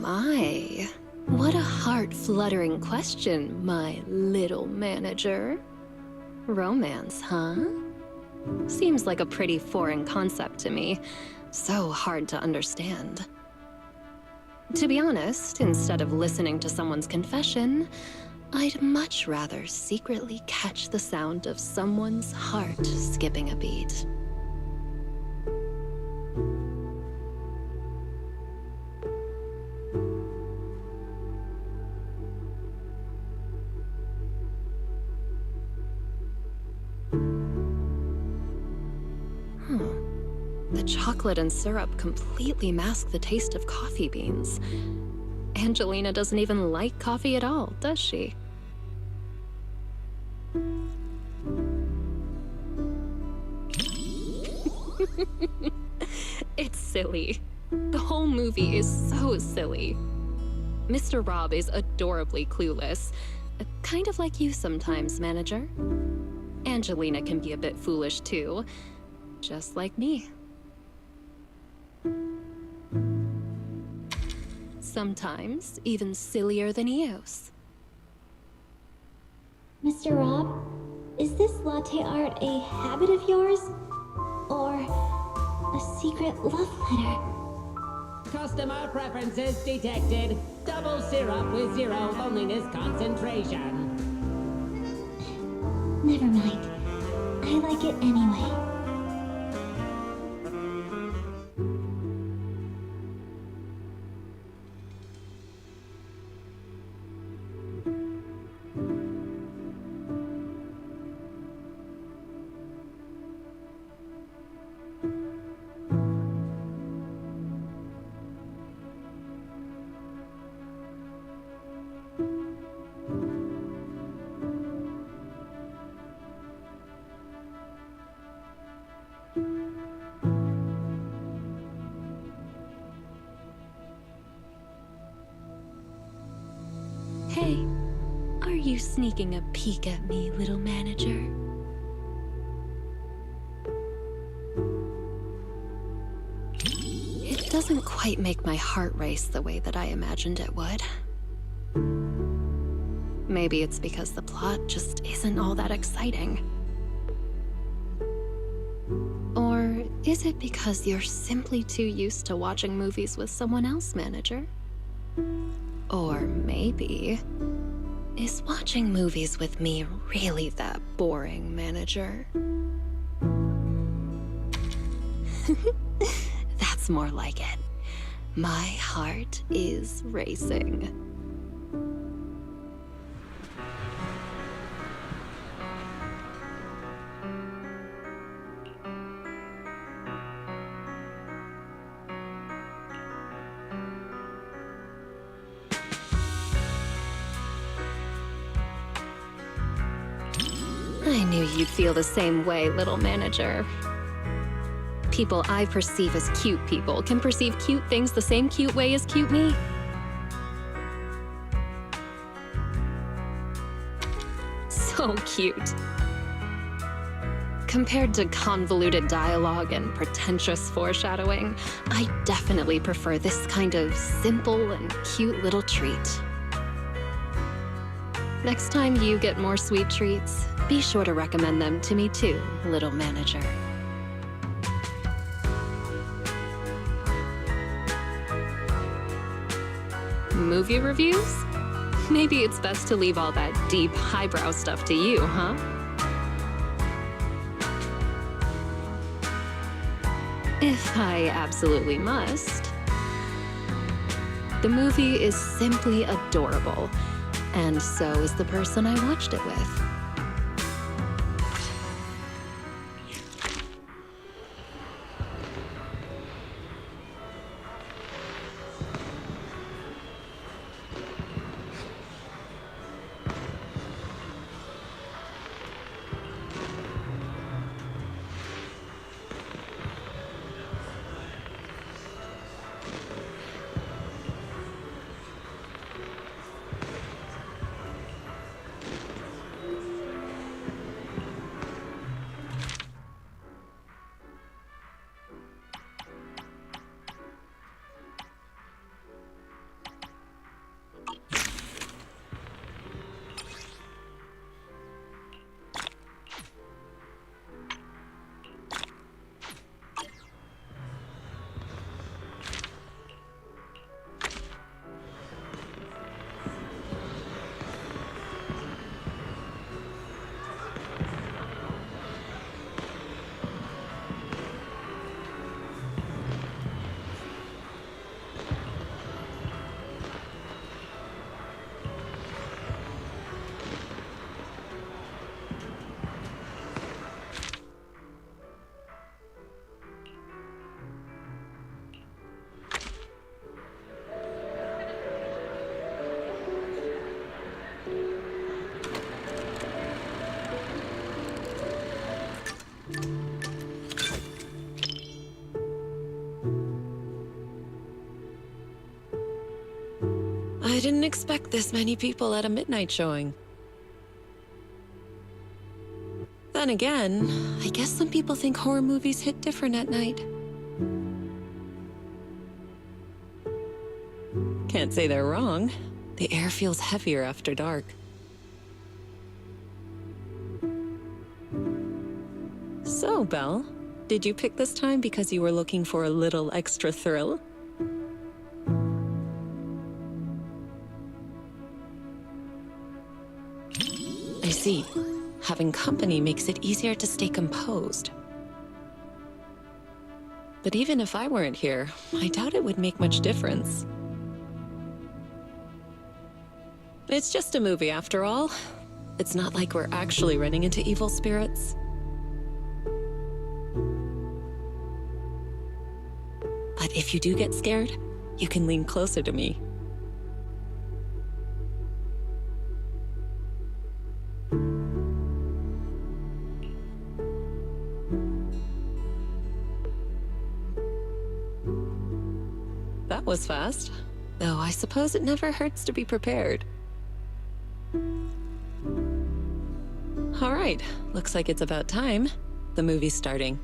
My, what a heart-fluttering question, my little manager. Romance, huh? Seems like a pretty foreign concept to me. So hard to understand. To be honest, instead of listening to someone's confession, I'd much rather secretly catch the sound of someone's heart skipping a beat. The chocolate and syrup completely mask the taste of coffee beans. Angelina doesn't even like coffee at all, does she? It's silly. The whole movie is so silly. Mr. Rob is adorably clueless. Kind of like you sometimes, manager. Angelina can be a bit foolish too. Just like me. Sometimes even sillier than Eos. Mr. Rob, is this latte art a habit of yours? Or a secret love letter? Customer preferences detected. Double syrup with 0 loneliness concentration. Never mind. I like it anyway. Hey, are you sneaking a peek at me, little manager? It doesn't quite make my heart race the way that I imagined it would. Maybe it's because the plot just isn't all that exciting. Or is it because you're simply too used to watching movies with someone else, manager? Or maybe, is watching movies with me really that boring, manager? That's more like it. My heart is racing. I knew you'd feel the same way, little manager. People I perceive as cute people can perceive cute things the same cute way as cute me. So cute. Compared to convoluted dialogue and pretentious foreshadowing, I definitely prefer this kind of simple and cute little treat. Next time you get more sweet treats, be sure to recommend them to me too, little manager. Movie reviews? Maybe it's best to leave all that deep, highbrow stuff to you, huh? If I absolutely must. The movie is simply adorable, and so is the person I watched it with. didn't expect this many people at a midnight showing. Then again, I guess some people think horror movies hit different at night. Can't say they're wrong. The air feels heavier after dark. So, Belle, did you pick this time because you were looking for a little extra thrill? I see. Having company makes it easier to stay composed. But even if I weren't here, I doubt it would make much difference. It's just a movie after all. It's not like we're actually running into evil spirits. But if you do get scared, you can lean closer to me. That was fast. Though I suppose it never hurts to be prepared. All right, looks like it's about time. The movie's starting.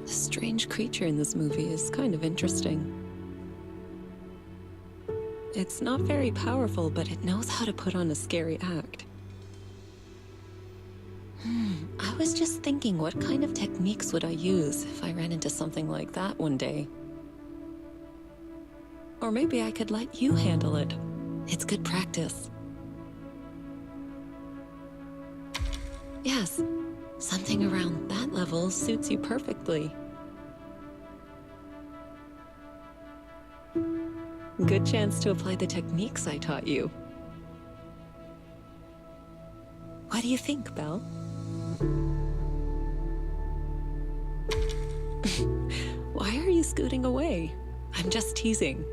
The strange creature in this movie is kind of interesting. It's not very powerful, but it knows how to put on a scary act. I was just thinking, what kind of techniques would I use if I ran into something like that one day? Or maybe I could let you handle it. It's good practice. Yes, something around that level suits you perfectly. Good chance to apply the techniques I taught you. What do you think, Belle? Why are you scooting away? I'm just teasing.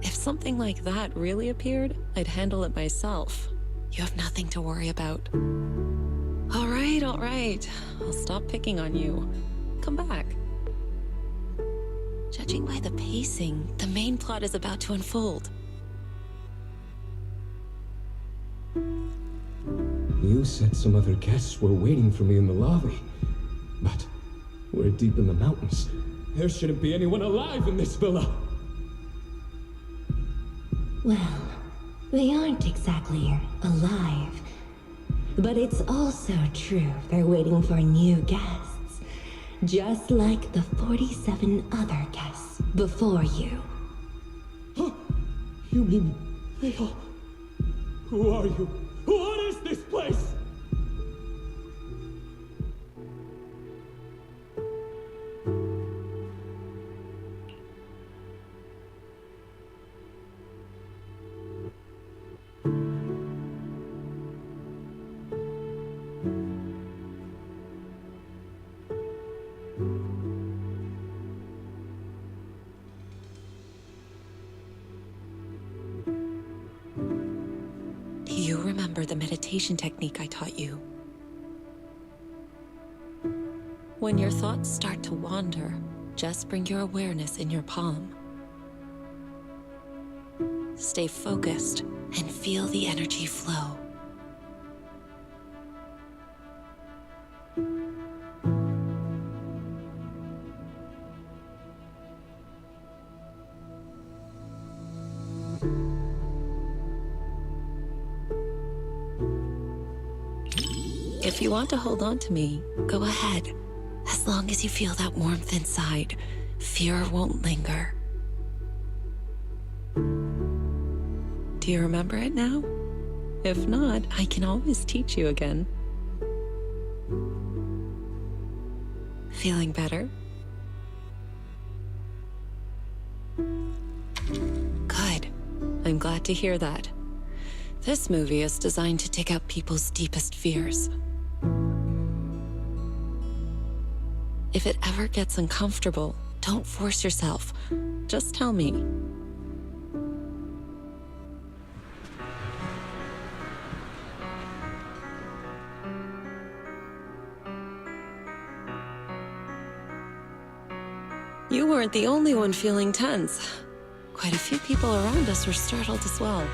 If something like that really appeared, I'd handle it myself. You have nothing to worry about. All right, all right. I'll stop picking on you. Come back. Judging by the pacing, the main plot is about to unfold. You said some other guests were waiting for me in the lobby. But we're deep in the mountains. There shouldn't be anyone alive in this villa. Well, they aren't exactly alive. But it's also true they're waiting for new guests. Just like the 47 other guests before you. You mean they all... Who are you? What is this place? Do you remember the meditation technique I taught you? When your thoughts start to wander, just bring your awareness in your palm. Stay focused and feel the energy flow. If you want to hold on to me, go ahead. As long as you feel that warmth inside, fear won't linger. Do you remember it now? If not, I can always teach you again. Feeling better? Good. I'm glad to hear that. This movie is designed to take out people's deepest fears. If it ever gets uncomfortable, don't force yourself. Just tell me. You weren't the only one feeling tense. Quite a few people around us were startled as well.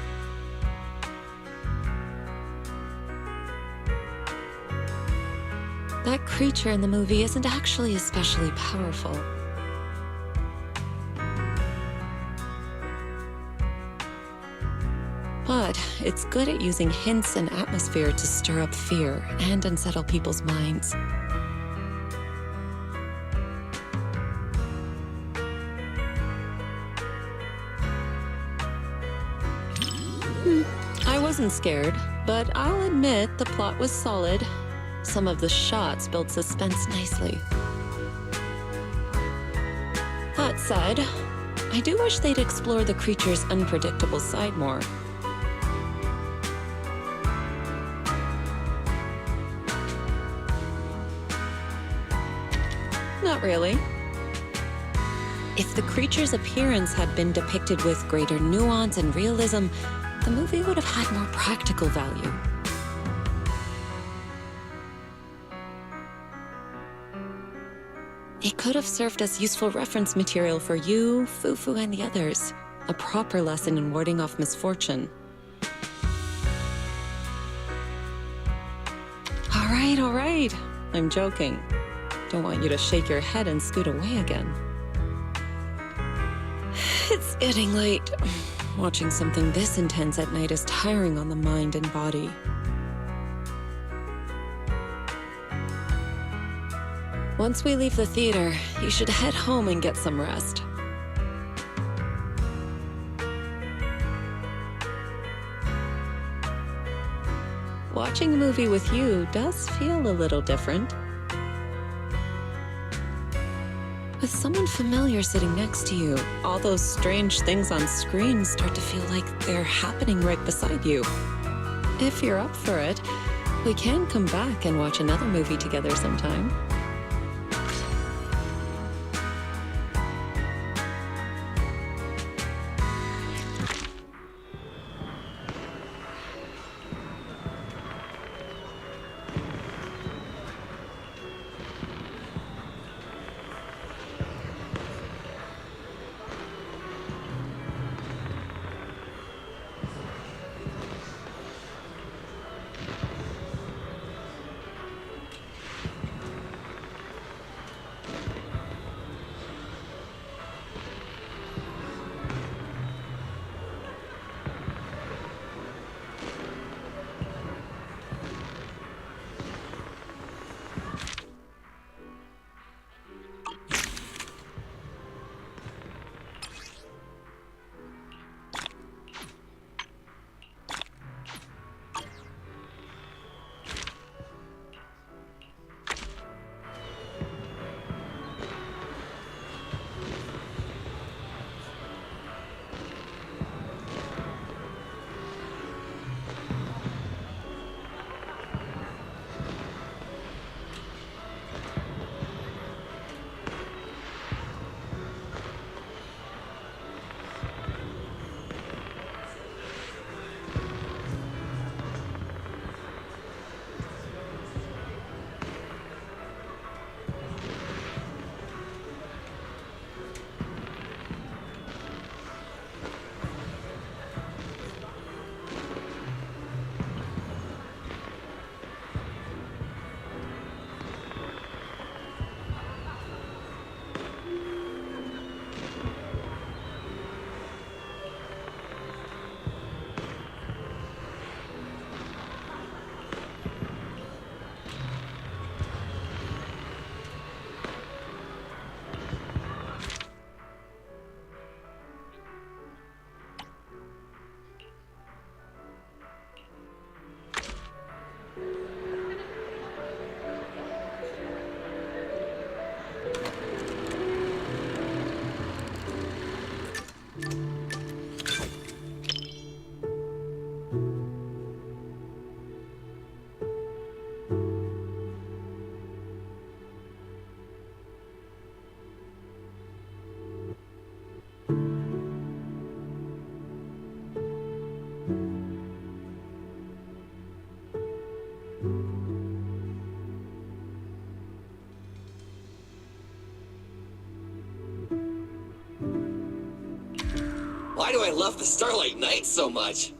That creature in the movie isn't actually especially powerful. But it's good at using hints and atmosphere to stir up fear and unsettle people's minds. I wasn't scared, but I'll admit the plot was solid. Some of the shots build suspense nicely. That said, I do wish they'd explore the creature's unpredictable side more. Not really. If the creature's appearance had been depicted with greater nuance and realism, the movie would have had more practical value. It could have served as useful reference material for you, Fufu, and the others. A proper lesson in warding off misfortune. All right. I'm joking. Don't want you to shake your head and scoot away again. It's getting late. Watching something this intense at night is tiring on the mind and body. Once we leave the theater, you should head home and get some rest. Watching a movie with you does feel a little different. With someone familiar sitting next to you, all those strange things on screen start to feel like they're happening right beside you. If you're up for it, we can come back and watch another movie together sometime. Why do I love the Starlight Knights so much?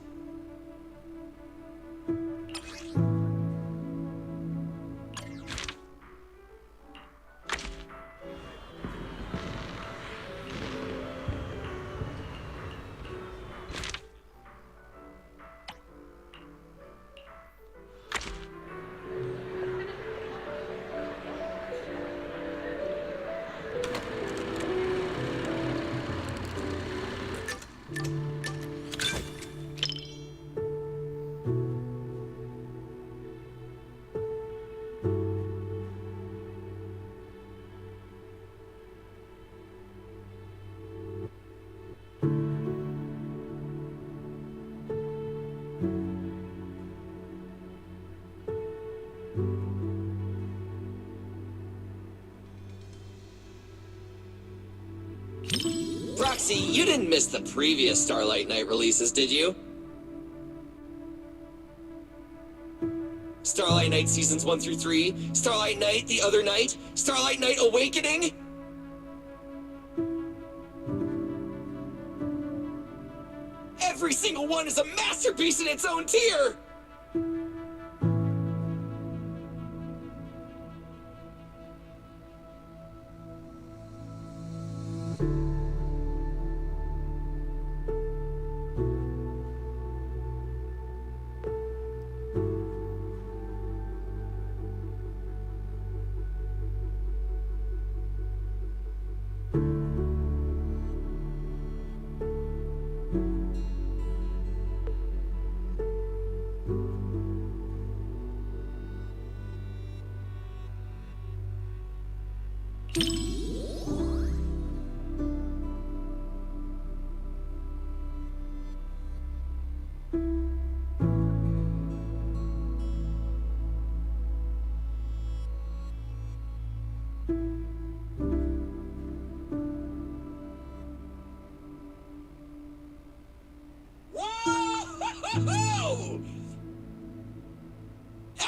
Roxy, you didn't miss the previous Starlight Knight releases, did you? Starlight Knight Seasons 1 through 3, Starlight Knight The Other Night, Starlight Knight Awakening? Every single one is a masterpiece in its own tier!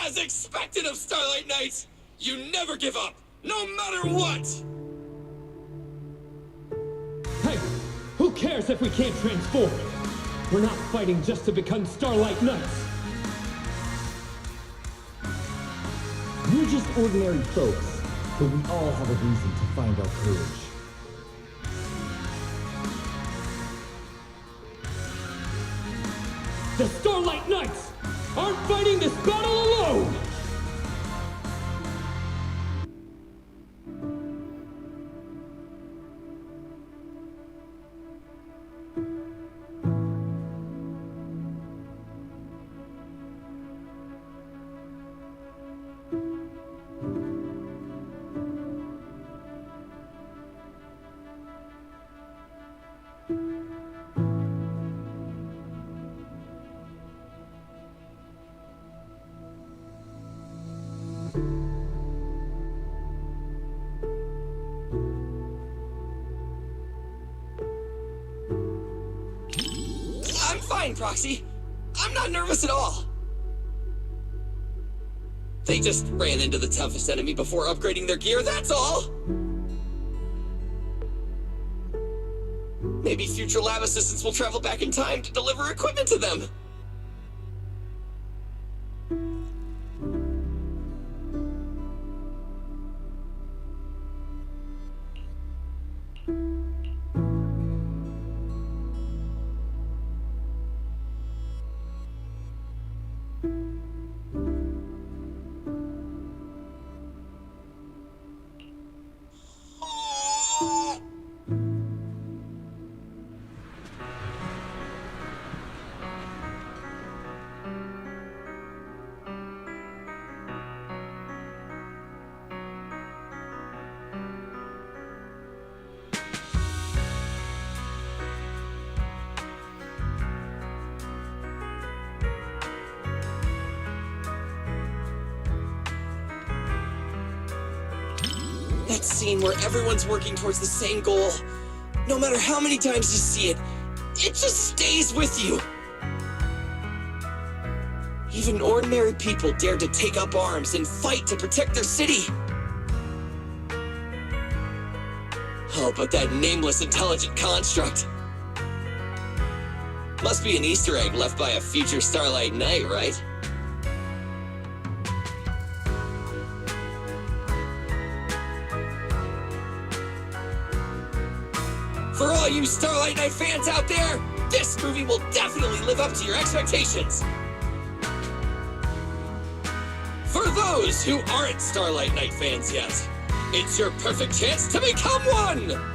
As expected of Starlight Knights, you never give up, no matter what! Hey, who cares if we can't transform? We're not fighting just to become Starlight Knights. We're just ordinary folks, but we all have a reason to find our courage. The Starlight Knights aren't fighting this battle alone! I'm fine, Proxy. I'm not nervous at all. They just ran into the toughest enemy before upgrading their gear, that's all! Maybe future lab assistants will travel back in time to deliver equipment to them. That scene where everyone's working towards the same goal. No matter how many times you see it, it just stays with you. Even ordinary people dared to take up arms and fight to protect their city. Oh, but that nameless intelligent construct. Must be an Easter egg left by a future Starlight Knight, right? For all you Starlight Knight fans out there, this movie will definitely live up to your expectations. For those who aren't Starlight Knight fans yet, it's your perfect chance to become one!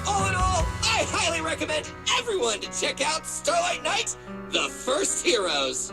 All in all, I highly recommend everyone to check out Starlight Knight, The First Heroes.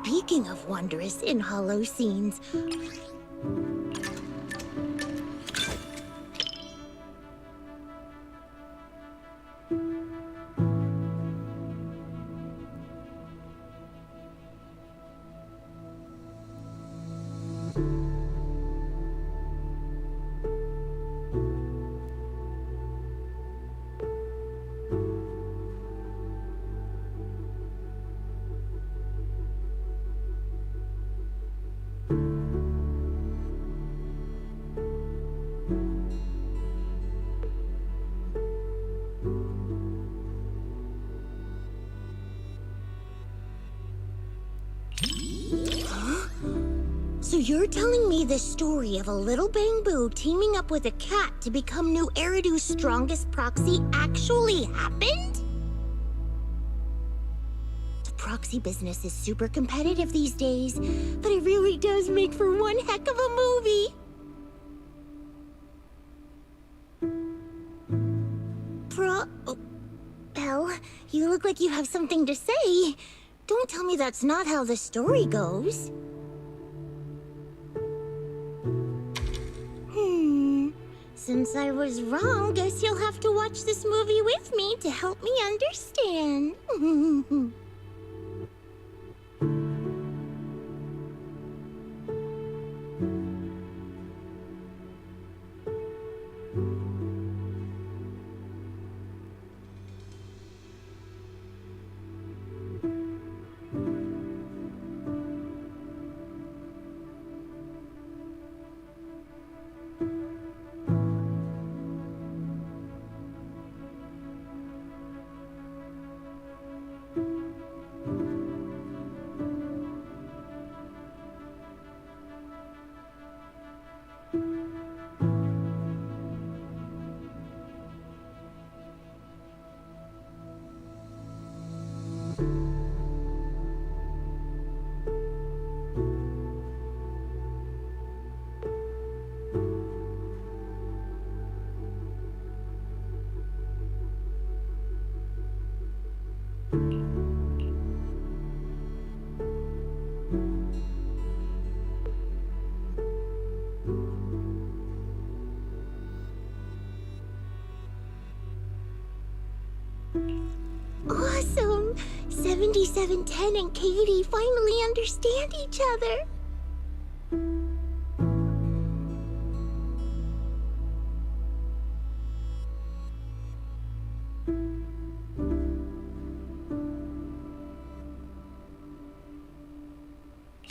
Speaking of wondrous in hollow scenes, so you're telling me the story of a little bamboo teaming up with a cat to become new Eridu's strongest proxy actually happened? The proxy business is super competitive these days, but it really does make for one heck of a movie. Well, you look like you have something to say. Don't tell me that's not how the story goes. Since I was wrong, guess you'll have to watch this movie with me to help me understand. Awesome! 7710 and Katie finally understand each other.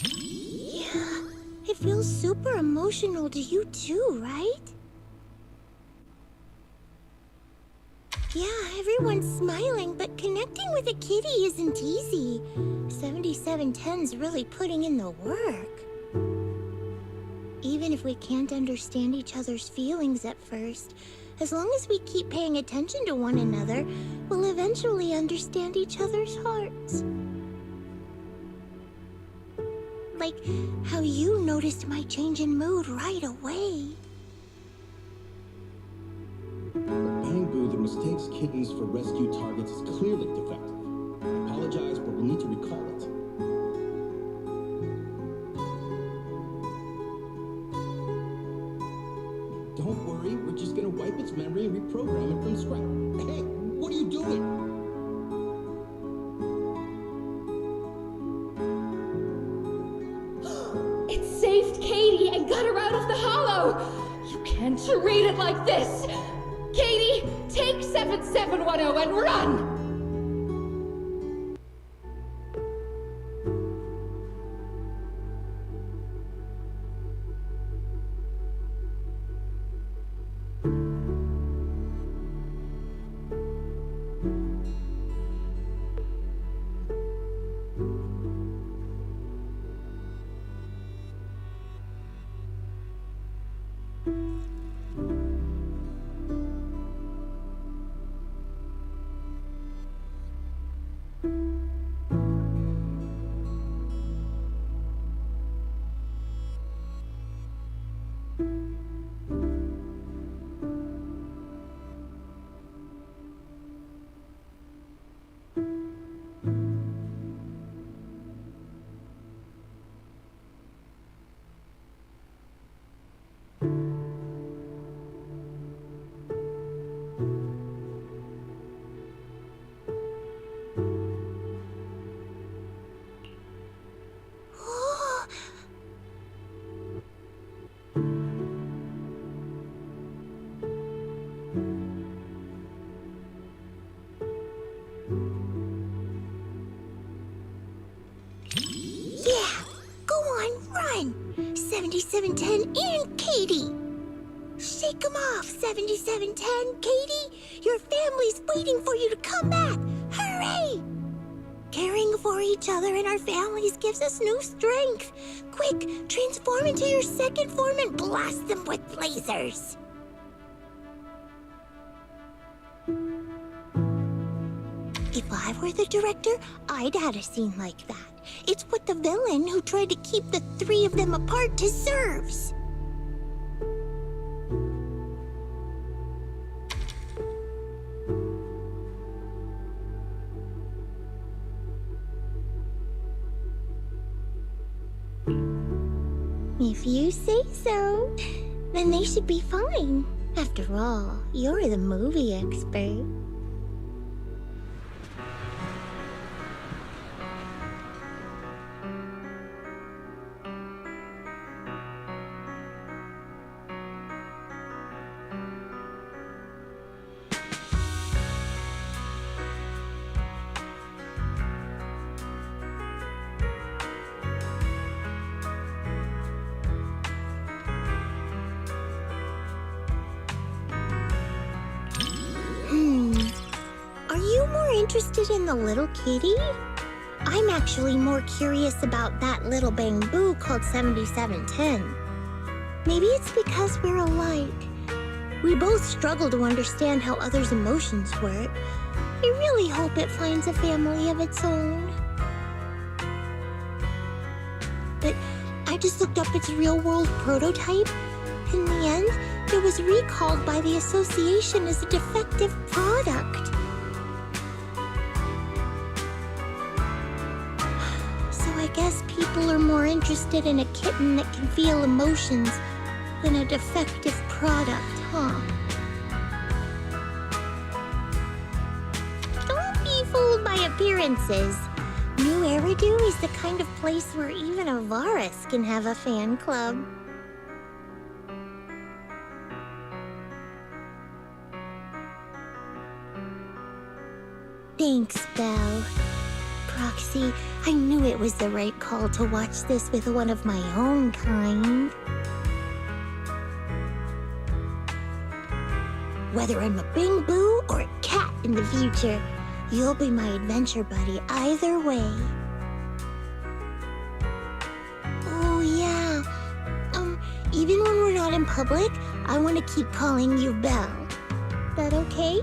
Yeah, it feels super emotional to you too, right? Yeah, everyone's smiling, but connecting with a kitty isn't easy. 7710's really putting in the work. Even if we can't understand each other's feelings at first, as long as we keep paying attention to one another, we'll eventually understand each other's hearts. Like how you noticed my change in mood right away. Bamboo that mistakes kittens for rescue targets is clearly defective. I apologize, but we'll need to recall it. Don't worry, we're just gonna wipe its memory and reprogram it from scratch. Hey, what are you doing? It saved Katie and got her out of the hollow! You can't treat it like this! Katie, take 7710 and run! Yeah, go on, run! 7710 and Katie! Shake 'em off, 7710, Katie! Your family's waiting for you to come back! Hurry! Caring for each other and our families gives us new strength. Quick, transform into your second form and blast them with lasers! If I were the director, I'd add a scene like that. It's what the villain who tried to keep the three of them apart deserves. If you say so, then they should be fine. After all, you're the movie expert. Are you more interested in the little kitty? I'm actually more curious about that little bamboo called 7710. Maybe it's because we're alike. We both struggle to understand how others' emotions work. I really hope it finds a family of its own. But I just looked up its real-world prototype. In the end, it was recalled by the association as a defective product. So I guess people are more interested in a kitten that can feel emotions than a defective product, huh? Don't be fooled by appearances. New Eridu is the kind of place where even a Varus can have a fan club. Thanks, Belle. Proxy, I knew it was the right call to watch this with one of my own kind. Whether I'm a bamboo or a cat in the future, you'll be my adventure buddy either way. Oh, yeah. Even when we're not in public, I want to keep calling you Belle. That okay?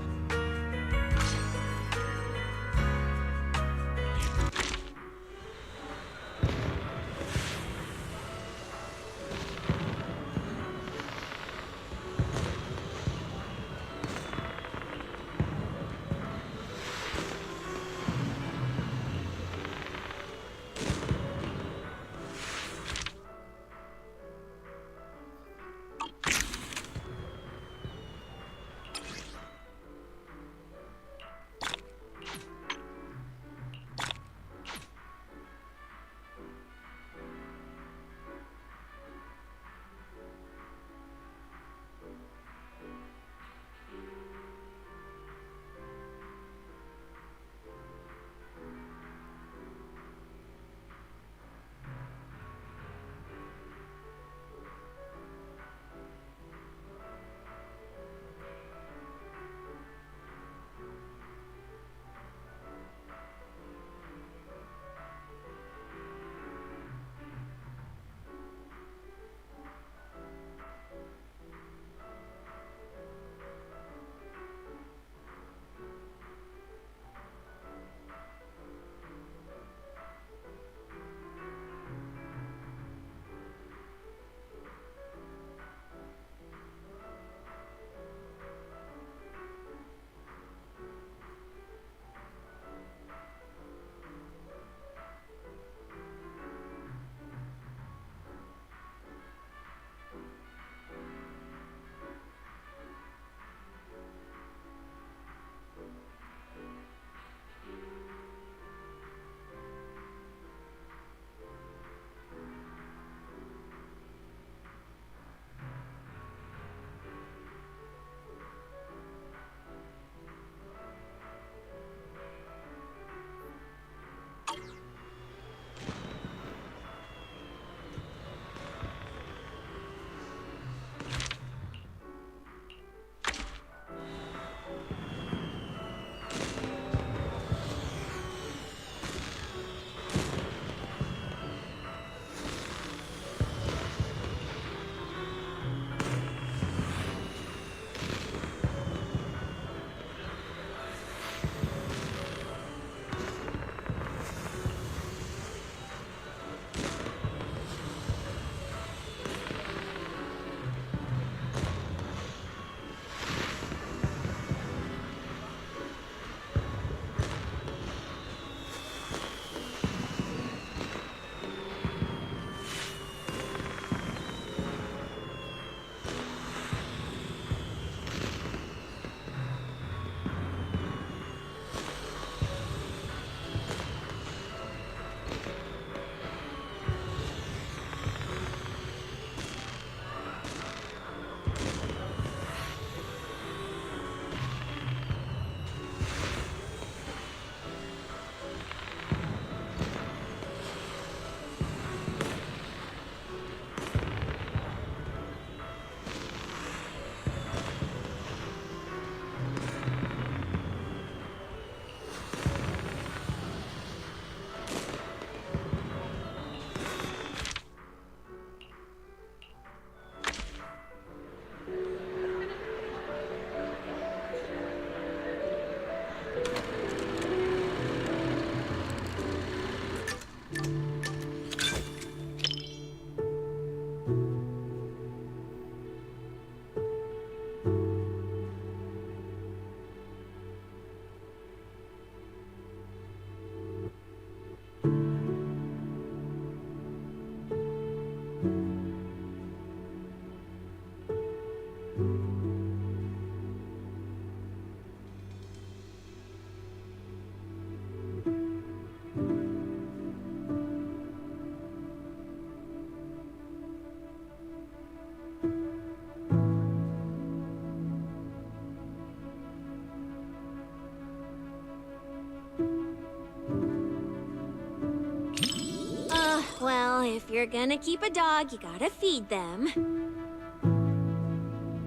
you're gonna keep a dog, you gotta feed them.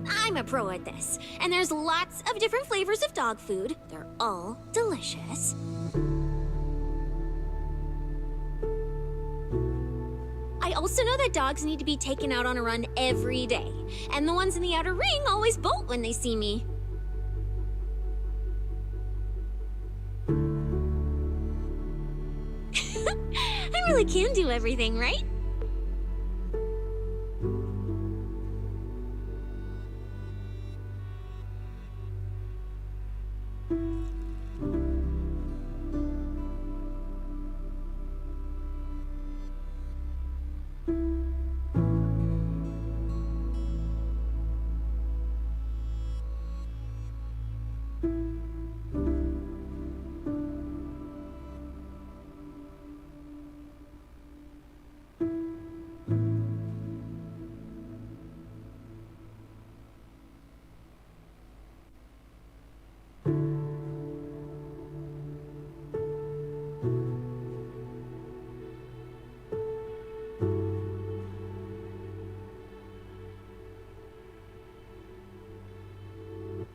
I'm a pro at this, and there's lots of different flavors of dog food. They're all delicious. I also know that dogs need to be taken out on a run every day, and the ones in the outer ring always bolt when they see me. I really can do everything, right?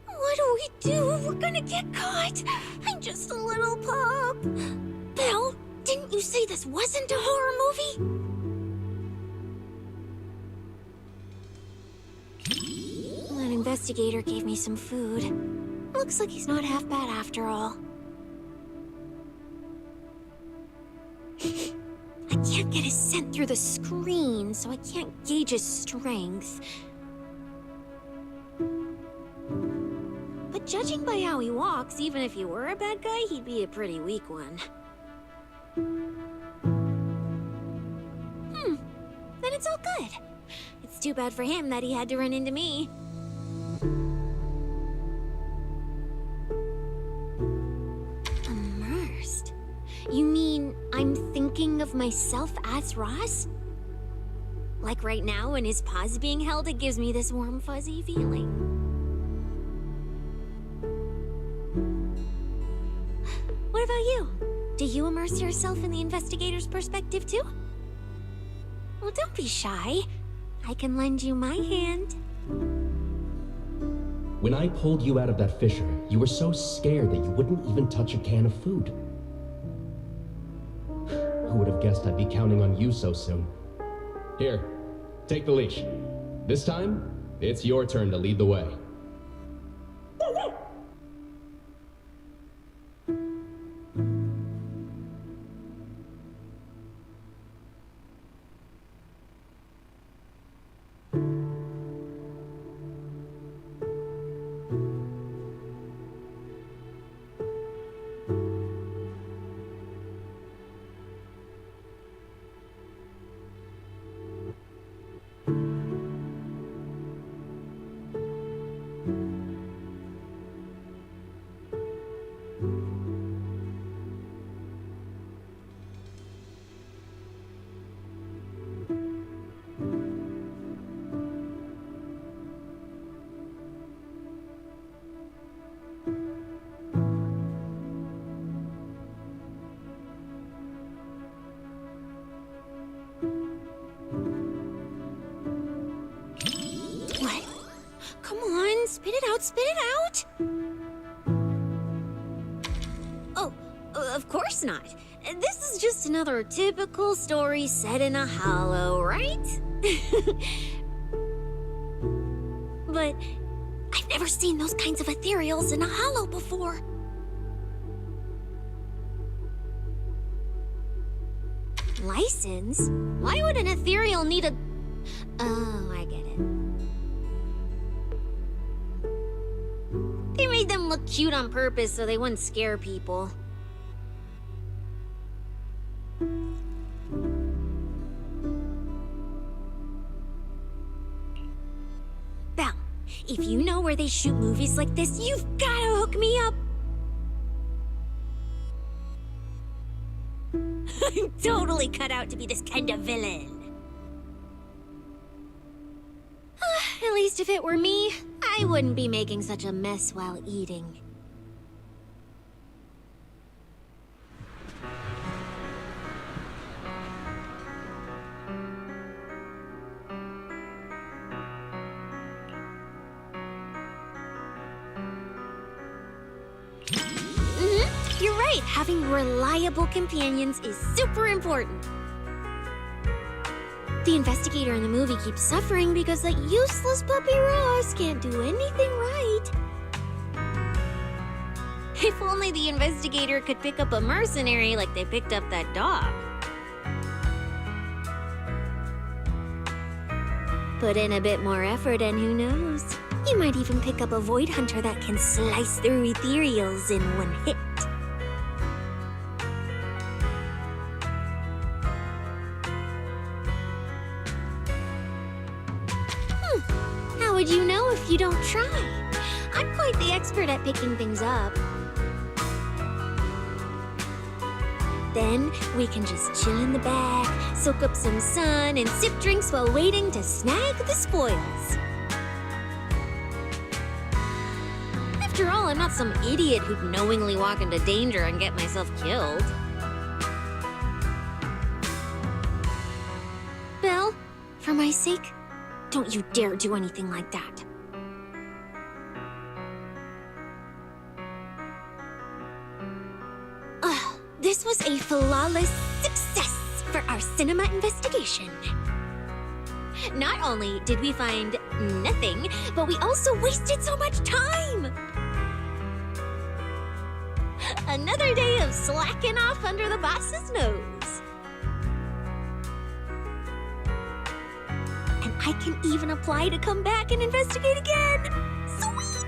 What do we do? We're gonna get caught. I'm just a little pup. Belle, didn't you say this wasn't a horror movie? That investigator gave me some food. Looks like he's not half bad after all. I can't get his scent through the screen, so I can't gauge his strength. But judging by how he walks, even if he were a bad guy, he'd be a pretty weak one. Then it's all good. It's too bad for him that he had to run into me. Immersed? You mean I'm thinking of myself as Ross? Like right now when his paw's being held, it gives me this warm, fuzzy feeling. What about you? Do you immerse yourself in the investigator's perspective too? Well, don't be shy. I can lend you my hand. When I pulled you out of that fissure, you were so scared that you wouldn't even touch a can of food. Who would have guessed I'd be counting on you so soon? Here, take the leash. This time, it's your turn to lead the way. Spit it out, spit it out! Oh, of course not. This is just another typical story set in a hollow, right? But I've never seen those kinds of ethereals in a hollow before. License? Why would an ethereal need a... Oh, I get it. They made them look cute on purpose so they wouldn't scare people. Belle, if you know where they shoot movies like this, you've gotta hook me up! I'm totally cut out to be this kind of villain. At least if it were me, I wouldn't be making such a mess while eating. right, having reliable companions is super important. The investigator in the movie keeps suffering because that useless puppy Ross can't do anything right. If only the investigator could pick up a mercenary like they picked up that dog. Put in a bit more effort and who knows? You might even pick up a void hunter that can slice through ethereals in one hit. How would you know if you don't try? I'm quite the expert at picking things up. Then we can just chill in the back, soak up some sun, and sip drinks while waiting to snag the spoils. After all, I'm not some idiot who'd knowingly walk into danger and get myself killed. Belle, for my sake, don't you dare do anything like that. This was a flawless success for our cinema investigation. Not only did we find nothing, but we also wasted so much time! Another day of slacking off under the boss's nose. And I can even apply to come back and investigate again! Sweet!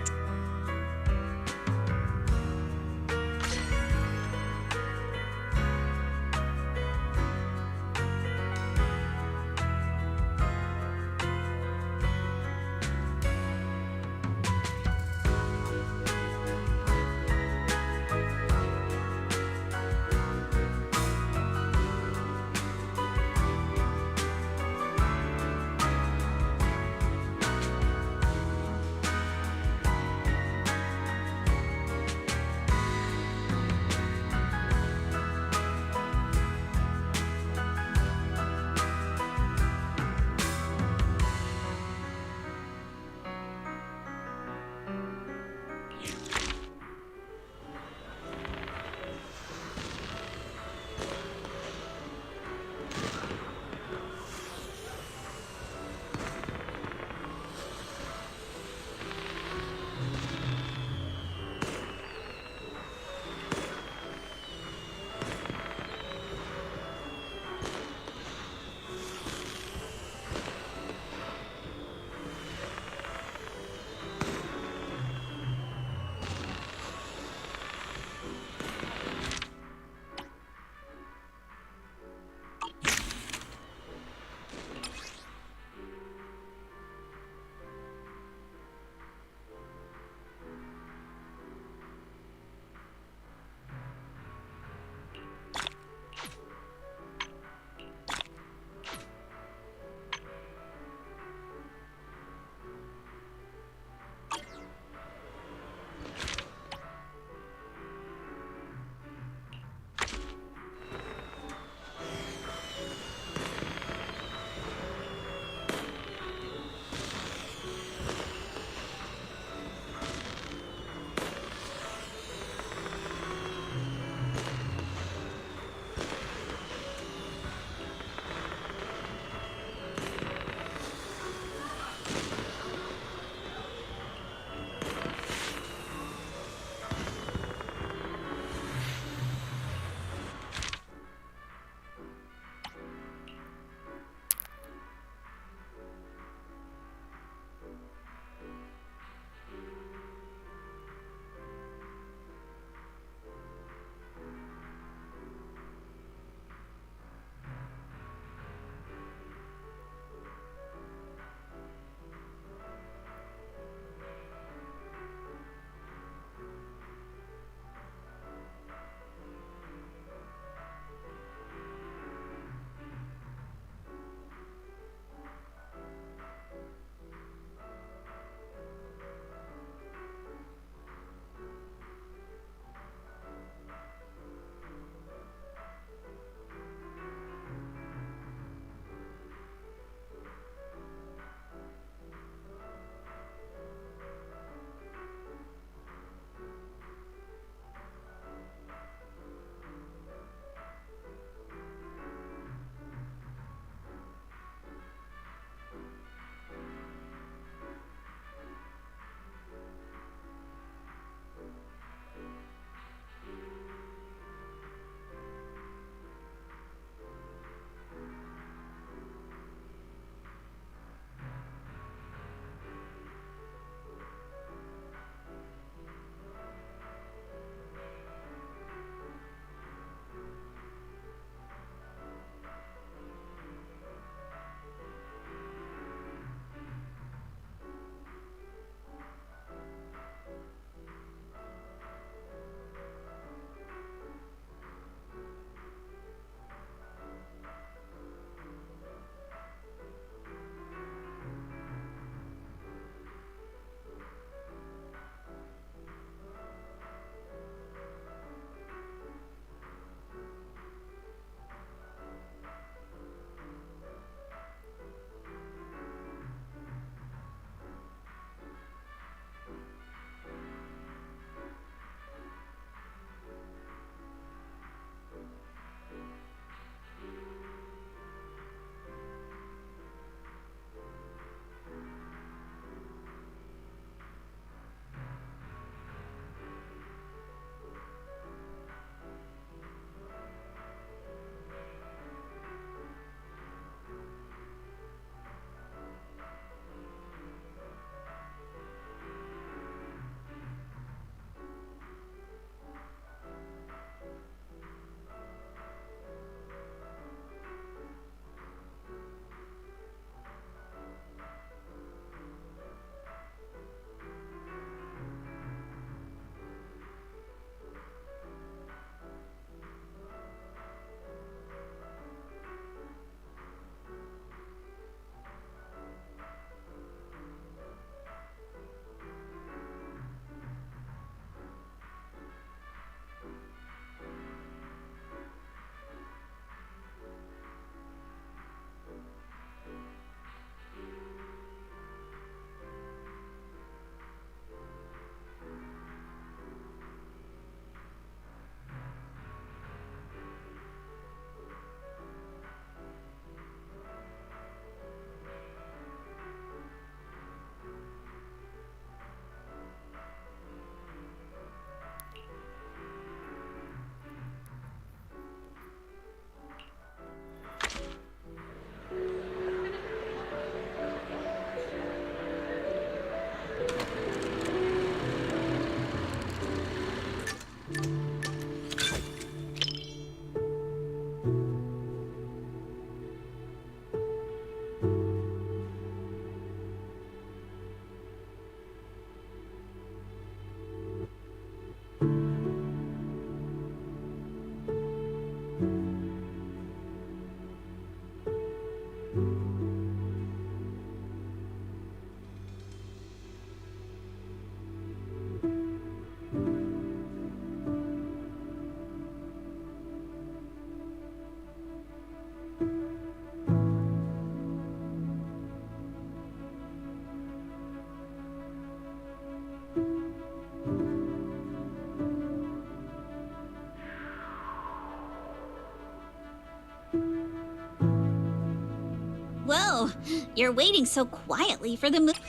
You're waiting so quietly for the movie.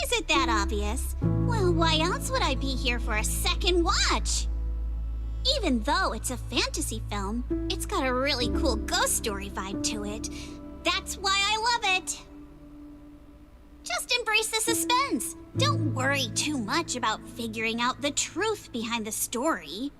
Is it that obvious? Well, why else would I be here for a second watch? Even though it's a fantasy film, it's got a really cool ghost story vibe to it. That's why I love it. Just embrace the suspense. Don't worry too much about figuring out the truth behind the story.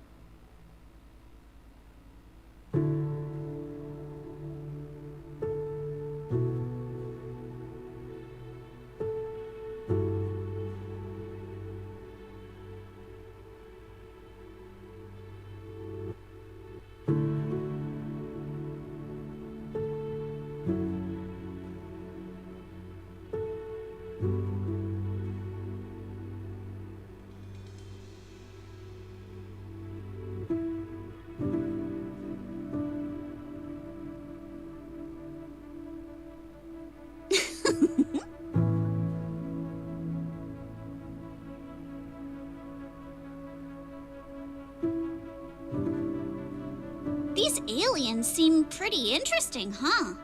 These aliens seem pretty interesting, huh?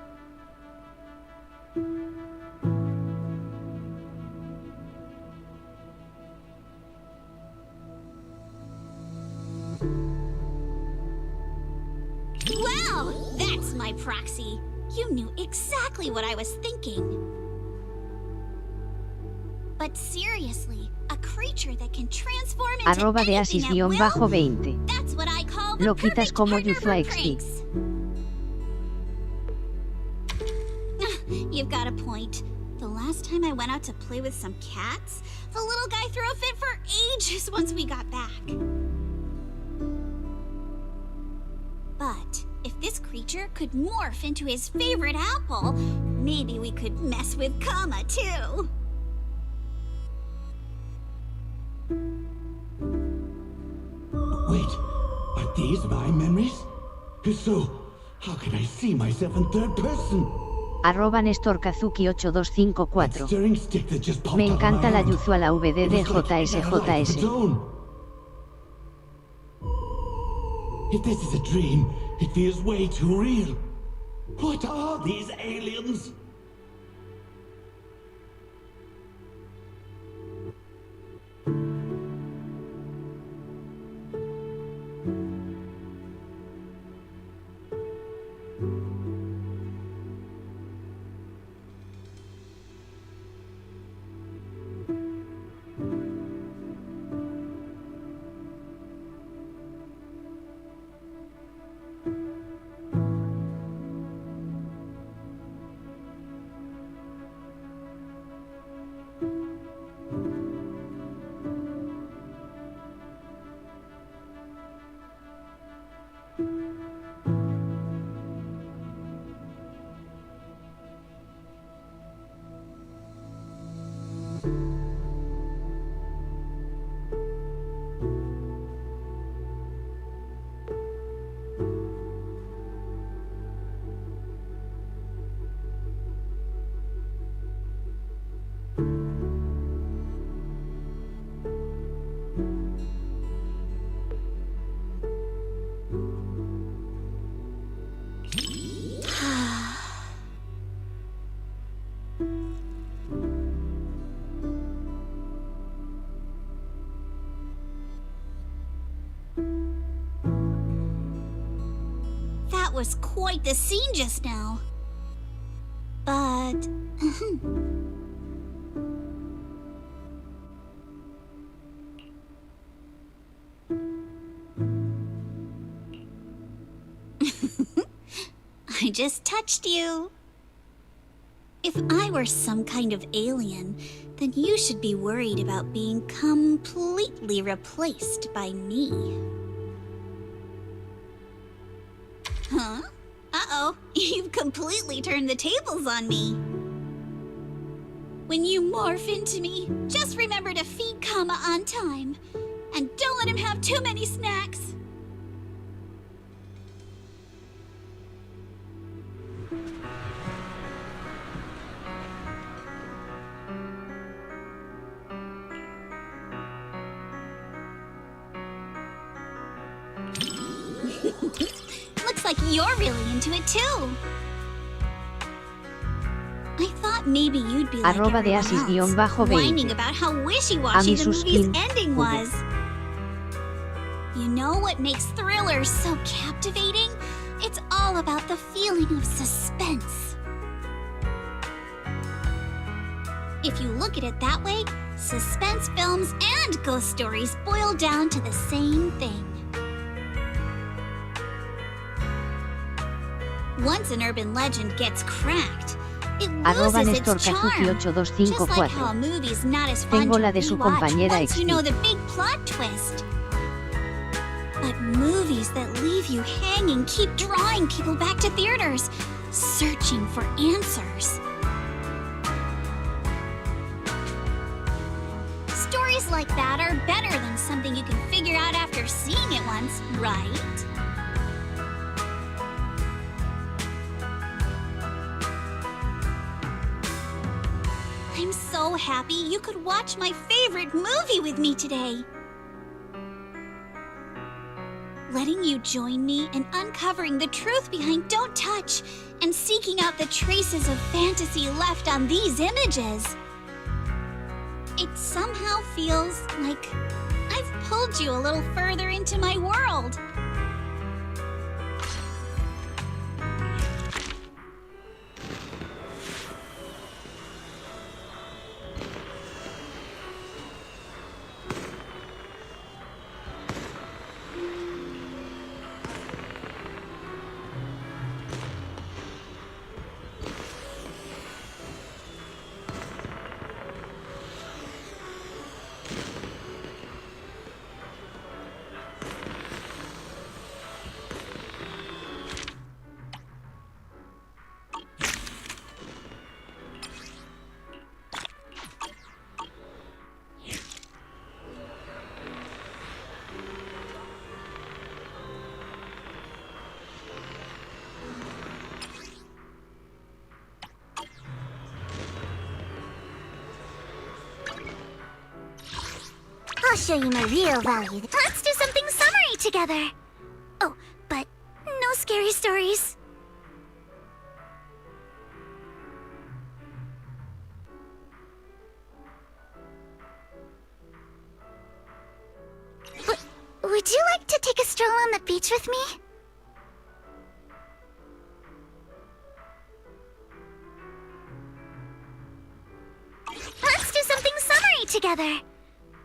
Wow, that's my proxy. You knew exactly what I was thinking. But seriously, a creature that can transform into Arroba de anything at will? Asis-20. That's what I call the Lo quitas perfect como partner Yuzu for XD. pranks. You've got a point. The last time I went out to play with some cats, the little guy threw a fit for ages once we got back. But if this creature could morph into his favorite apple, maybe we could mess with Kama too. Wait, are these my memories? If so, how can I see myself in third person? Arroba Néstor Kazuki 8254. Stirring stick that just popped Me out of encanta my la hand. Yuzu a la It was like it had a life of its VDDJSJS. own. If this is a dream, it feels way too real. What are these aliens? That was quite the scene just now. But... I just touched you. If I were some kind of alien, then you should be worried about being completely replaced by me. Huh? Uh-oh, you've completely turned the tables on me. When you morph into me, just remember to feed Kama on time. And don't let him have too many snacks. Looks like you're really into it too. I thought maybe you'd be like @de everyone else, _20. whining about how wishy-washy the movie's ending was. You know what makes thrillers so captivating? It's all about the feeling of suspense. If you look at it that way, suspense films and ghost stories boil down to the same thing. Once an urban legend gets cracked, it loses its charm. Just like how a movie's not as fun Tengo to la de su rewatch compañera once you know Expi. the big plot twist. But movies that leave you hanging keep drawing people back to theaters, searching for answers. Stories like that are better than something you can figure out after seeing it once, right? I'm so happy you could watch my favorite movie with me today. Letting you join me in uncovering the truth behind Don't Touch and seeking out the traces of fantasy left on these images. It somehow feels like I've pulled you a little further into my world. I'll show you my real value. Let's do something summary together. Oh, but no scary stories. Would you like to take a stroll on the beach with me? Let's do something summary together.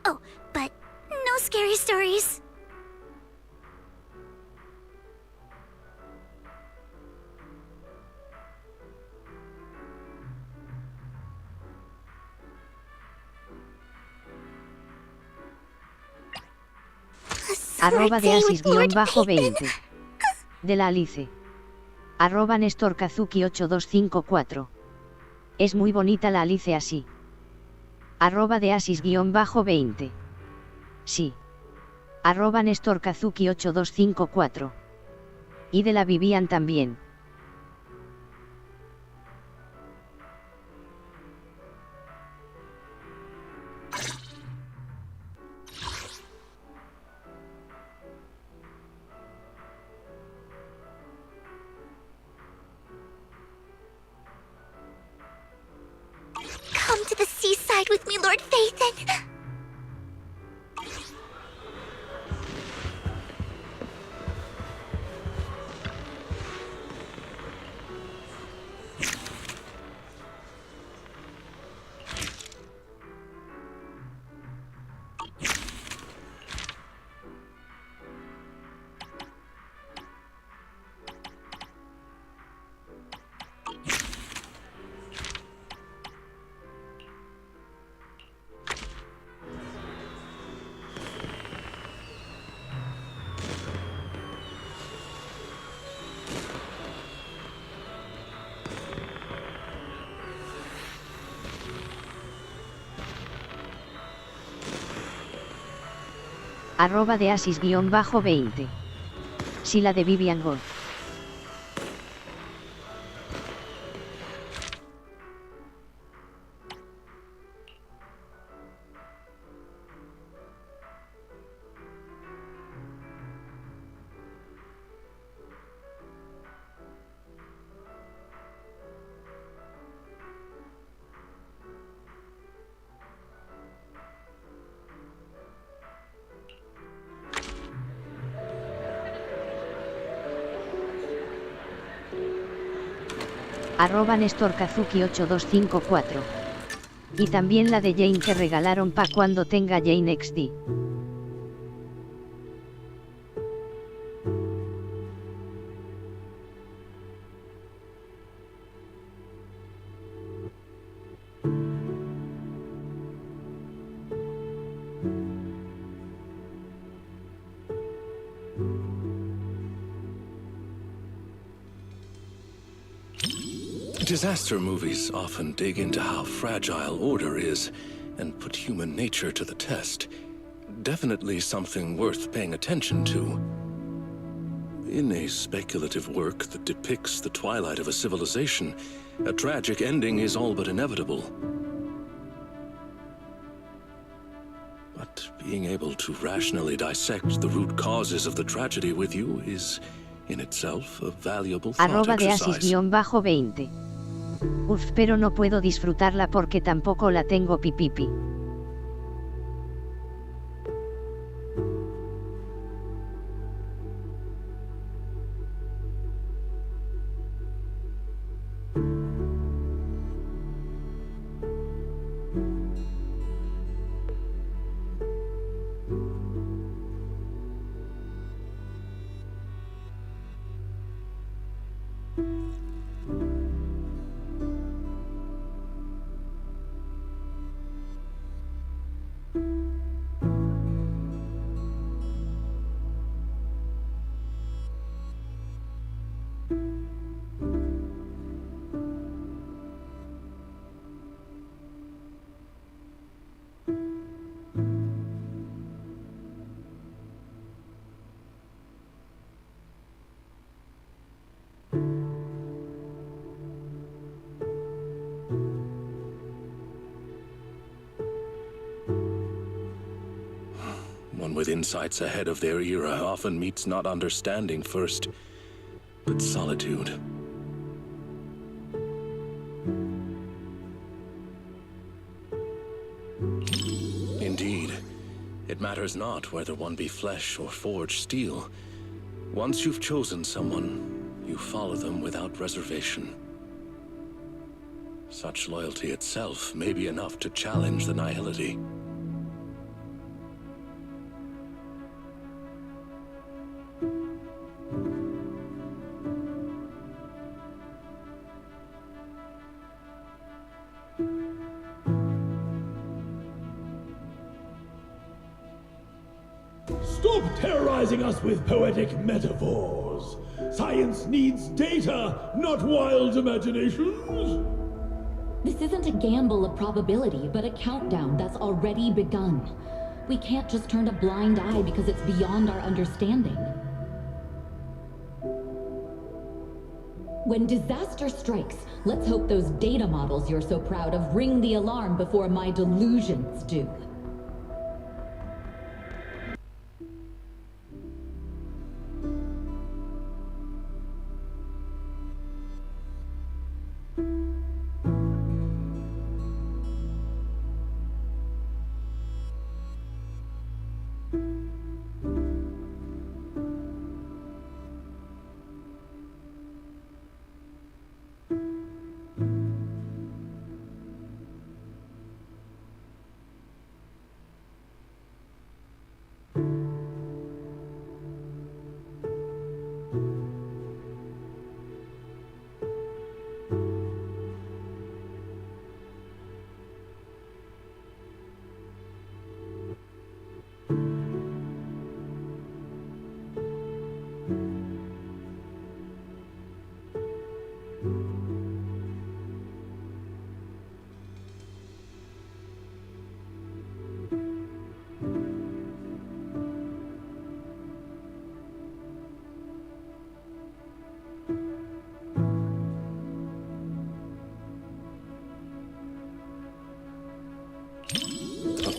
Oh, but no scary stories. @de Asis_20. De la Alice. @NestorKazuki8254. Es muy bonita la Alice así. @de Asis_20. Sí. @NestorKazuki8254. Y de la Vivian también. Come to the seaside with me, Lord Phaethon. De Asis-20. Si la de Vivian God. NestorKazuki8254. Y también la de Jane que regalaron pa' cuando tenga Jane XD. Disaster movies often dig into how fragile order is and put human nature to the test. Definitely something worth paying attention to. In a speculative work that depicts the twilight of a civilization, a tragic ending is all but inevitable. But being able to rationally dissect the root causes of the tragedy with you is, in itself, a valuable thought De exercise. Asis-20. Uf, pero no puedo disfrutarla porque tampoco la tengo pipipi. One with insights ahead of their era often meets not understanding first, but solitude. Indeed, it matters not whether one be flesh or forged steel. Once you've chosen someone, you follow them without reservation. Such loyalty itself may be enough to challenge the nihility. Stop terrorizing us with poetic metaphors. Science needs data, not wild imaginations. This isn't a gamble of probability, but a countdown that's already begun. We can't just turn a blind eye because it's beyond our understanding. When disaster strikes, let's hope those data models you're so proud of ring the alarm before my delusions do.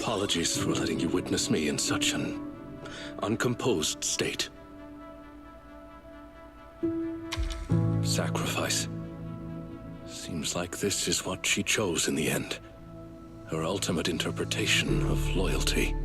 Apologies for letting you witness me in such an uncomposed state. Sacrifice. Seems like this is what she chose in the end. Her ultimate interpretation of loyalty.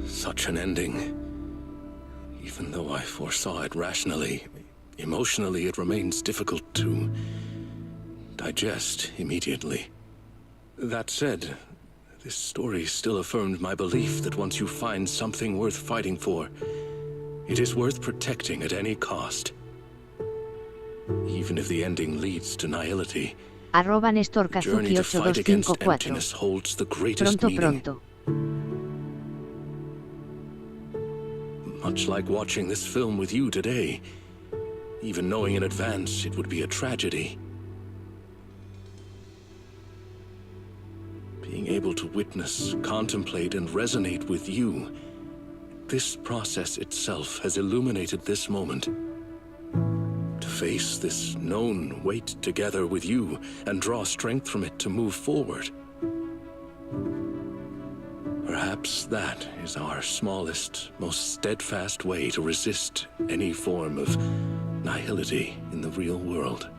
Such an ending. Even though I foresaw it rationally, emotionally it remains difficult to digest immediately. That said, this story still affirmed my belief that once you find something worth fighting for, it is worth protecting at any cost. Even if the ending leads to nihility, the journey to fight against emptiness holds the greatest meaning. Much like watching this film with you today, even knowing in advance it would be a tragedy. Being able to witness, contemplate, and resonate with you, this process itself has illuminated this moment. To face this known weight together with you and draw strength from it to move forward. Perhaps that is our smallest, most steadfast way to resist any form of nihility in the real world.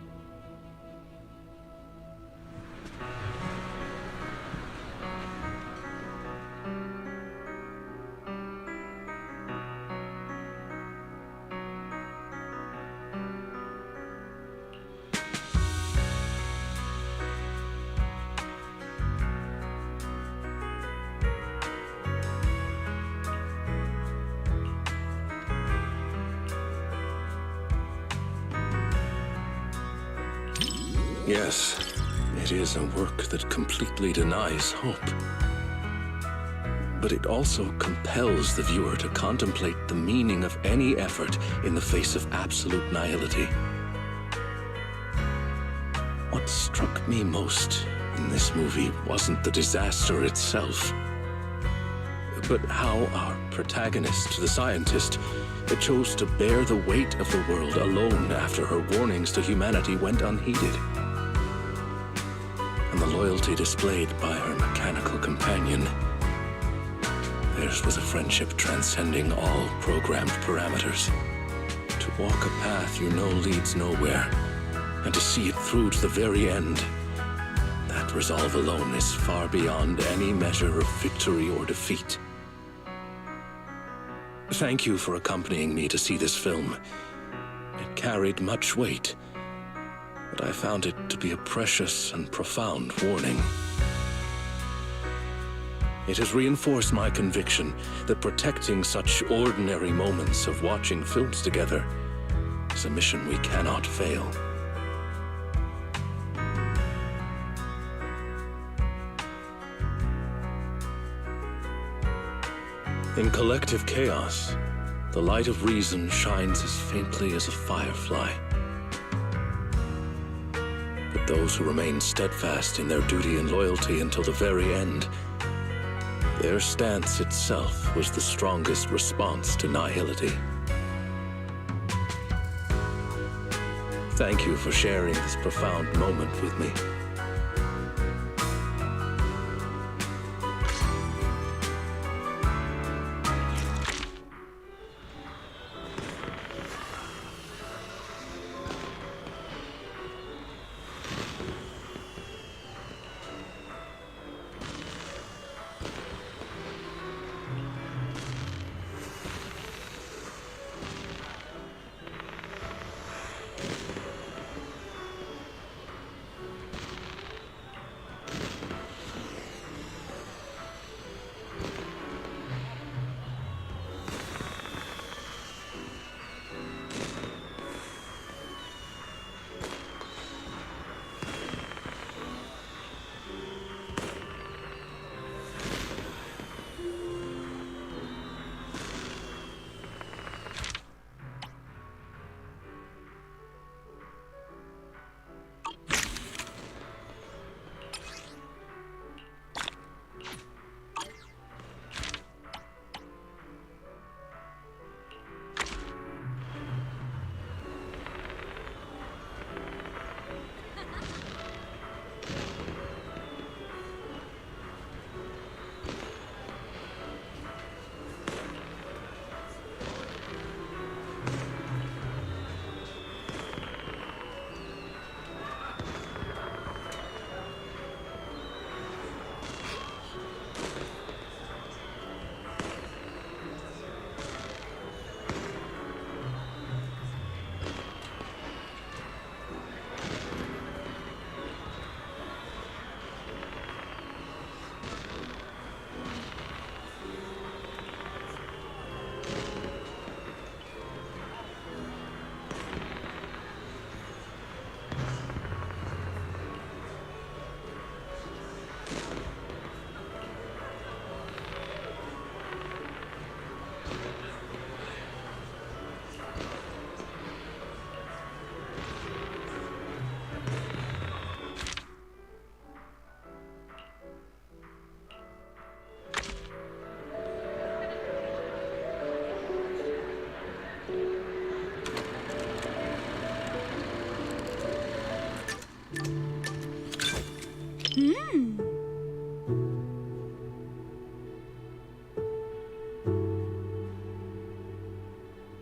Yes, it is a work that completely denies hope. But it also compels the viewer to contemplate the meaning of any effort in the face of absolute nihility. What struck me most in this movie wasn't the disaster itself, but how our protagonist, the scientist, chose to bear the weight of the world alone after her warnings to humanity went unheeded. And the loyalty displayed by her mechanical companion. Theirs was a friendship transcending all programmed parameters. To walk a path you know leads nowhere, and to see it through to the very end. That resolve alone is far beyond any measure of victory or defeat. Thank you for accompanying me to see this film. It carried much weight, but I found it to be a precious and profound warning. It has reinforced my conviction that protecting such ordinary moments of watching films together is a mission we cannot fail. In collective chaos, the light of reason shines as faintly as a firefly. But those who remain steadfast in their duty and loyalty until the very end, their stance itself was the strongest response to nihility. Thank you for sharing this profound moment with me.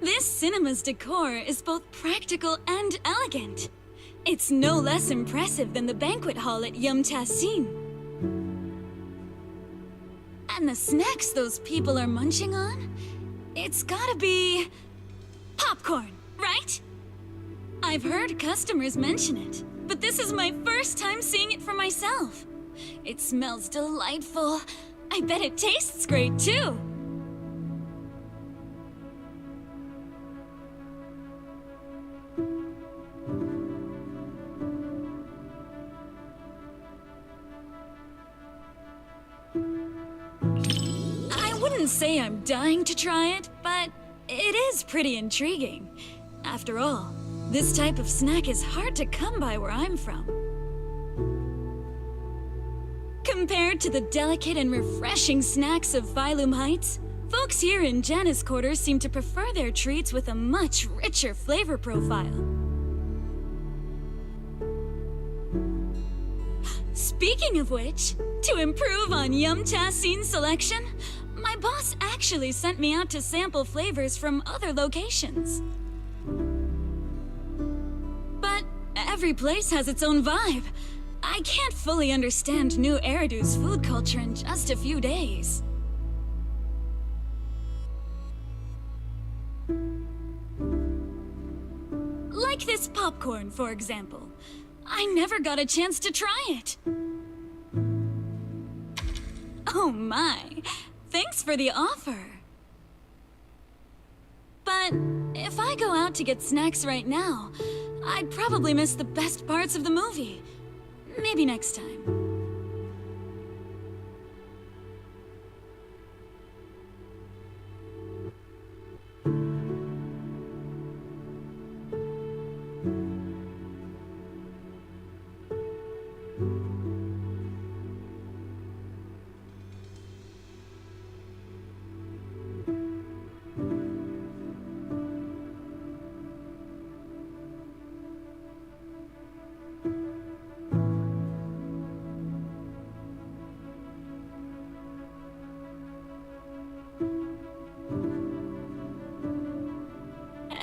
This cinema's decor is both practical and elegant. It's no less impressive than the banquet hall at Yum Tassin. And the snacks those people are munching on? It's gotta be... popcorn, right? I've heard customers mention it, but this is my first time seeing it for myself. It smells delightful. I bet it tastes great, too. I wouldn't say I'm dying to try it, but it is pretty intriguing. After all, this type of snack is hard to come by where I'm from. Compared to the delicate and refreshing snacks of Phylum Heights, folks here in Janus Quarters seem to prefer their treats with a much richer flavor profile. Speaking of which, to improve on Yum Tassin's selection, my boss actually sent me out to sample flavors from other locations. But every place has its own vibe. I can't fully understand New Eridu's food culture in just a few days. Like this popcorn, for example. I never got a chance to try it. Oh my, thanks for the offer. But if I go out to get snacks right now, I'd probably miss the best parts of the movie. Maybe next time.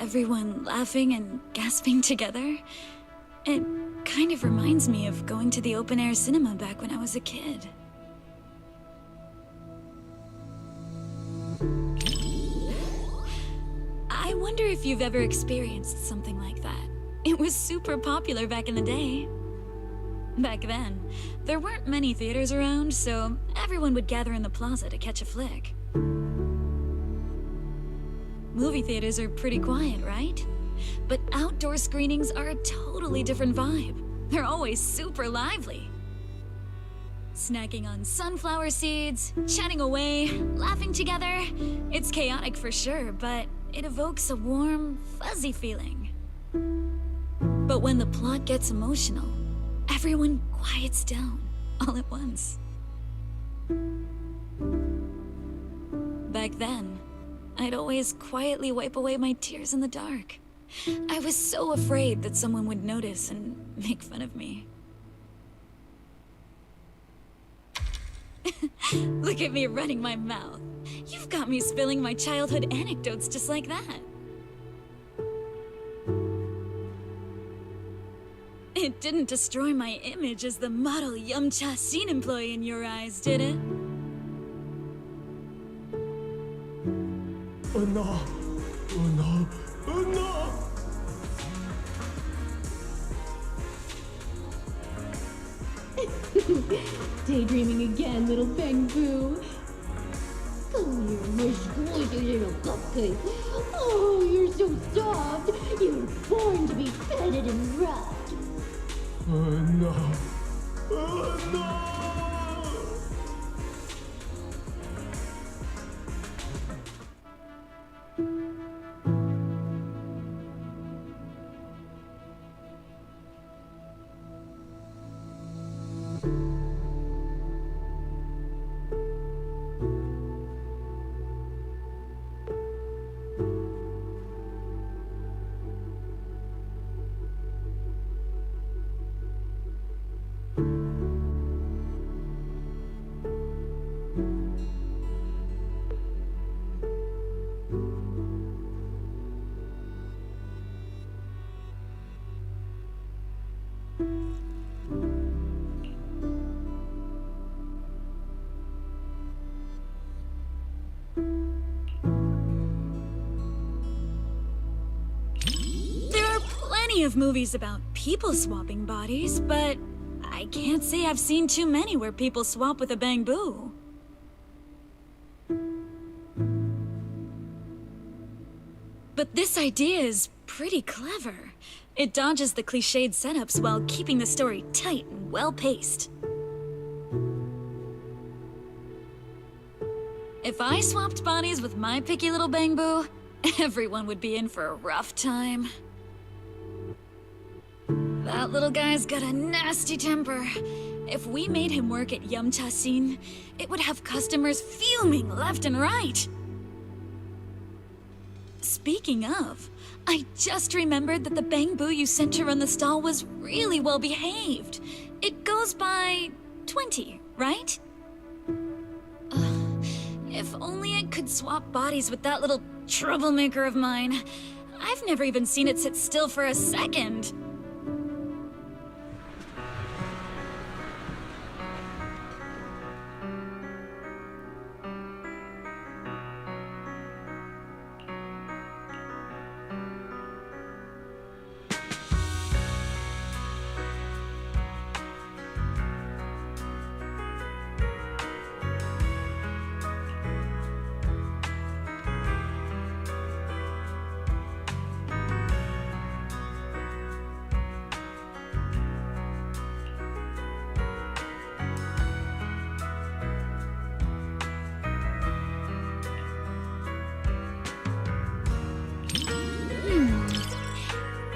Everyone laughing and gasping together. It kind of reminds me of going to the open-air cinema back when I was a kid. I wonder if you've ever experienced something like that. It was super popular back in the day. Back then, there weren't many theaters around, so everyone would gather in the plaza to catch a flick. Movie theaters are pretty quiet, right? But outdoor screenings are a totally different vibe. They're always super lively. Snacking on sunflower seeds, chatting away, laughing together. It's chaotic for sure, but it evokes a warm, fuzzy feeling. But when the plot gets emotional, everyone quiets down all at once. Back then, I'd always quietly wipe away my tears in the dark. I was so afraid that someone would notice and make fun of me. Look at me running my mouth. You've got me spilling my childhood anecdotes just like that. It didn't destroy my image as the model Yum Tassin employee in your eyes, did it? Oh no! Oh no! Oh no! Daydreaming again, little Bang Boo. Come here, my squishy little cupcake. Oh, you're so soft. You were born to be feted and rubbed. Oh no! Oh no! plenty of movies about people swapping bodies, but I can't say I've seen too many where people swap with a bamboo. But this idea is pretty clever. It dodges the cliched setups while keeping the story tight and well-paced. If I swapped bodies with my picky little bamboo, everyone would be in for a rough time. That little guy's got a nasty temper. If we made him work at Yumcha Scene, it would have customers fuming left and right. Speaking of, I just remembered that the bamboo you sent to run the stall was really well behaved. It goes by 20, right? If only I could swap bodies with that little troublemaker of mine. I've never even seen it sit still for a second.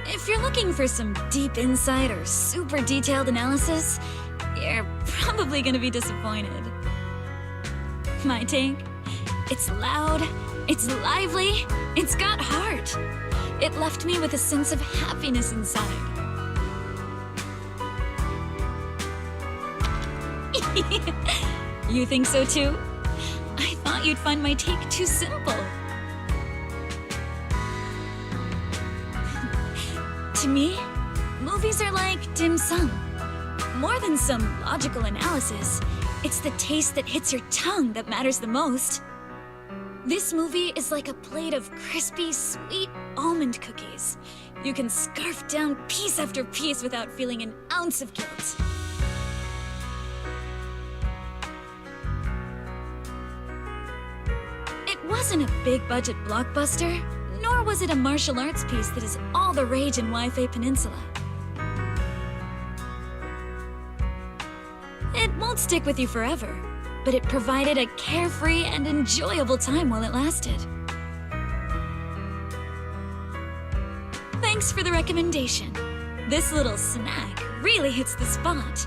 If you're looking for some deep insight or super detailed analysis, you're probably gonna be disappointed. My take? It's loud, it's lively, it's got heart. It left me with a sense of happiness inside. You think so too? I thought you'd find my take too simple. To me, movies are like dim sum. More than some logical analysis, it's the taste that hits your tongue that matters the most. This movie is like a plate of crispy, sweet almond cookies. You can scarf down piece after piece without feeling an ounce of guilt. It wasn't a big-budget blockbuster, nor was it a martial arts piece that is all the rage in Waifei Peninsula. It won't stick with you forever, but it provided a carefree and enjoyable time while it lasted. Thanks for the recommendation. This little snack really hits the spot.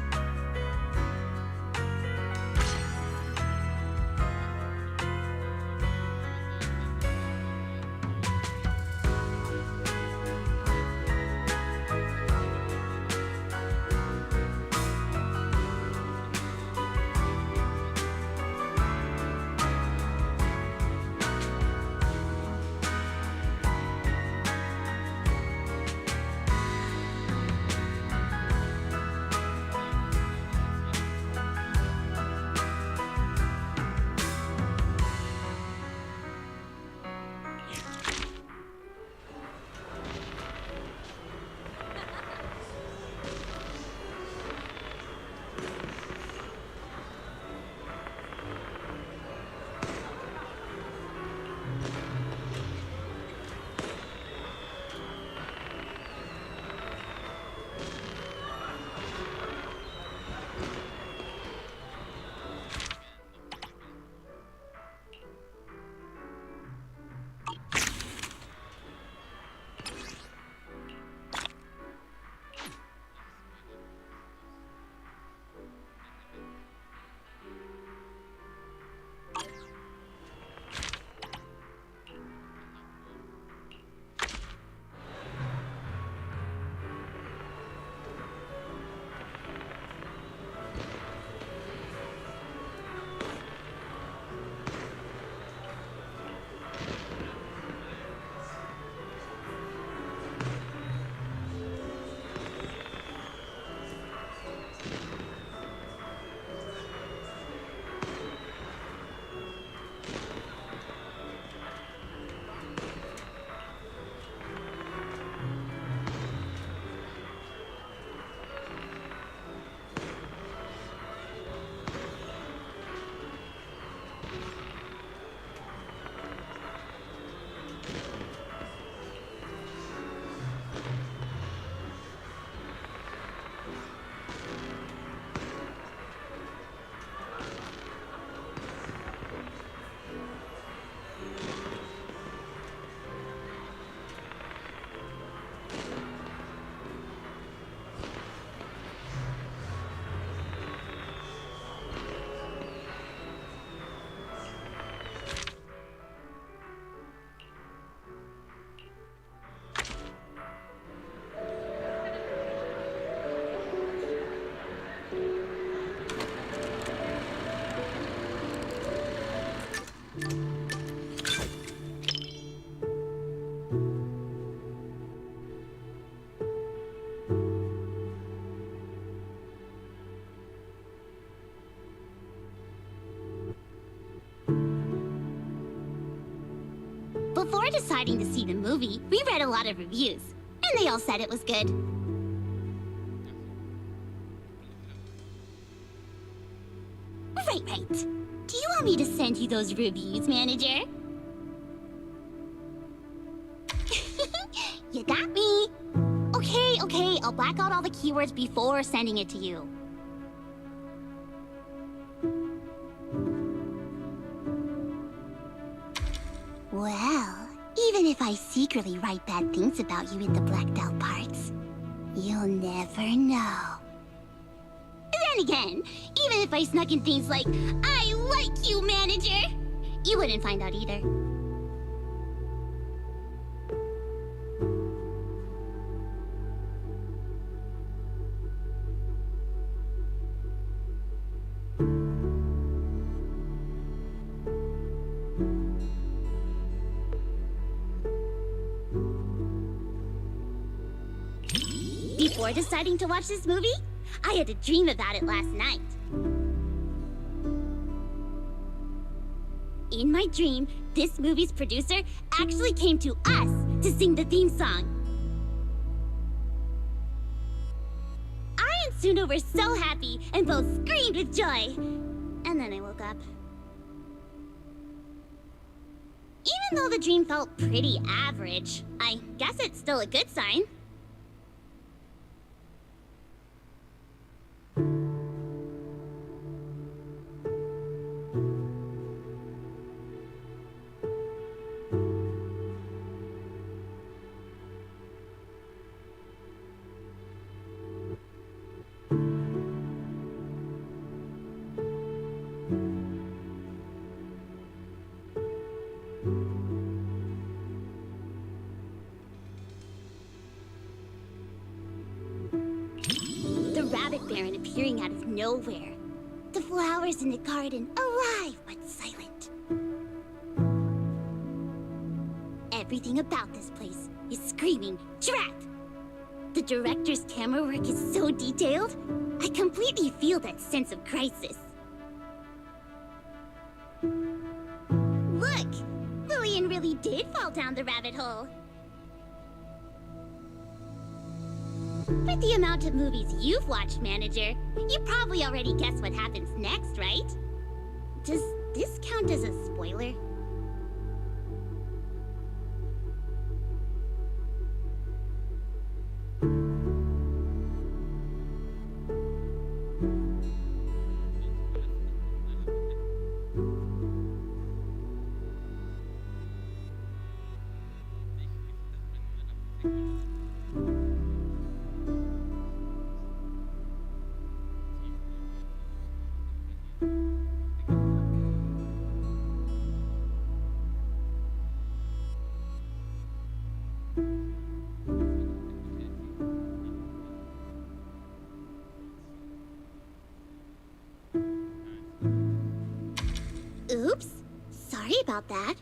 Before deciding to see the movie, we read a lot of reviews, and they all said it was good. Right. Do you want me to send you those reviews, manager? You got me. Okay, I'll black out all the keywords before sending it to you. Well, even if I secretly write bad things about you in the blacked out parts, you'll never know. Then again, even if I snuck in things like, I like you, manager, you wouldn't find out either. Before deciding to watch this movie, I had a dream about it last night. In my dream, this movie's producer actually came to us to sing the theme song. I and Suna were so happy and both screamed with joy. And then I woke up. Even though the dream felt pretty average, I guess it's still a good sign. Baron appearing out of nowhere. The flowers in the garden alive but silent. Everything about this place is screaming, trap! The director's camera work is so detailed, I completely feel that sense of crisis. Look! Lillian really did fall down the rabbit hole. With the amount of movies you've watched, manager, you probably already guessed what happens next, right? Does this count as a spoiler? Oops, sorry about that.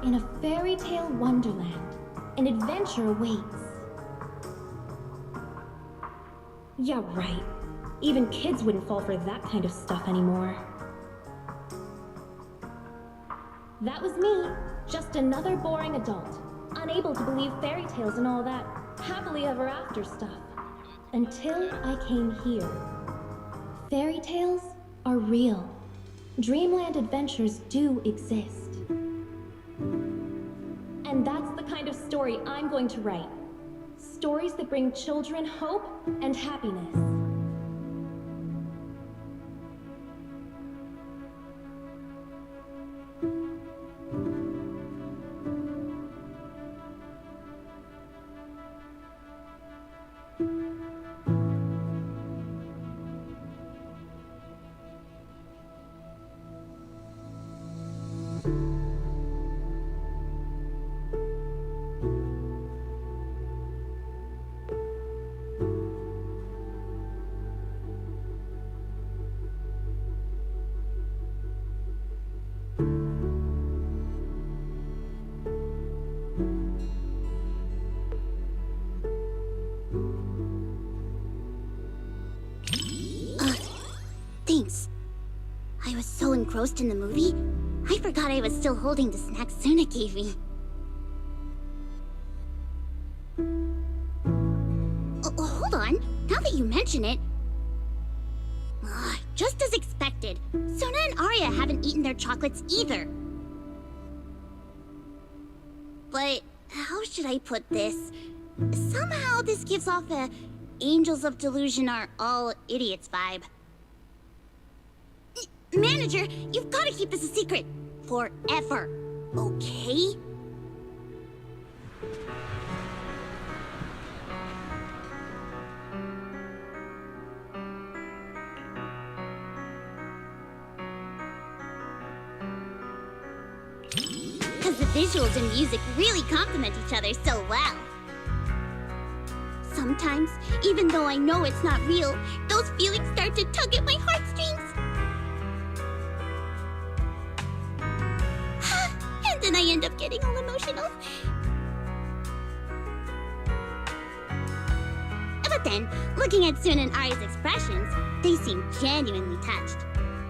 In a fairy tale wonderland, an adventure awaits. Yeah, right. Even kids wouldn't fall for that kind of stuff anymore. That was me, just another boring adult, unable to believe fairy tales and all that happily ever after stuff. Until I came here. Fairy tales are real. Dreamland adventures do exist. And that's the kind of story I'm going to write. Stories that bring children hope and happiness. Thanks. I was so engrossed in the movie, I forgot I was still holding the snack Suna gave me. Hold on. Now that you mention it... just as expected. Suna and Arya haven't eaten their chocolates either. But how should I put this? Somehow this gives off a Angels of Delusion are all idiots vibe. Manager, you've got to keep this a secret. Forever. Okay? Because the visuals and music really complement each other so well. Sometimes, even though I know it's not real, those feelings start to tug at my heartstrings. And then I end up getting all emotional. But then, looking at Suna and Arya's expressions, they seem genuinely touched.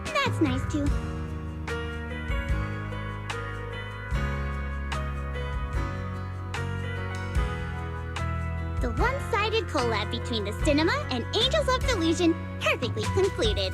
That's nice too. The one-sided collab between the cinema and Angels of Delusion perfectly concluded.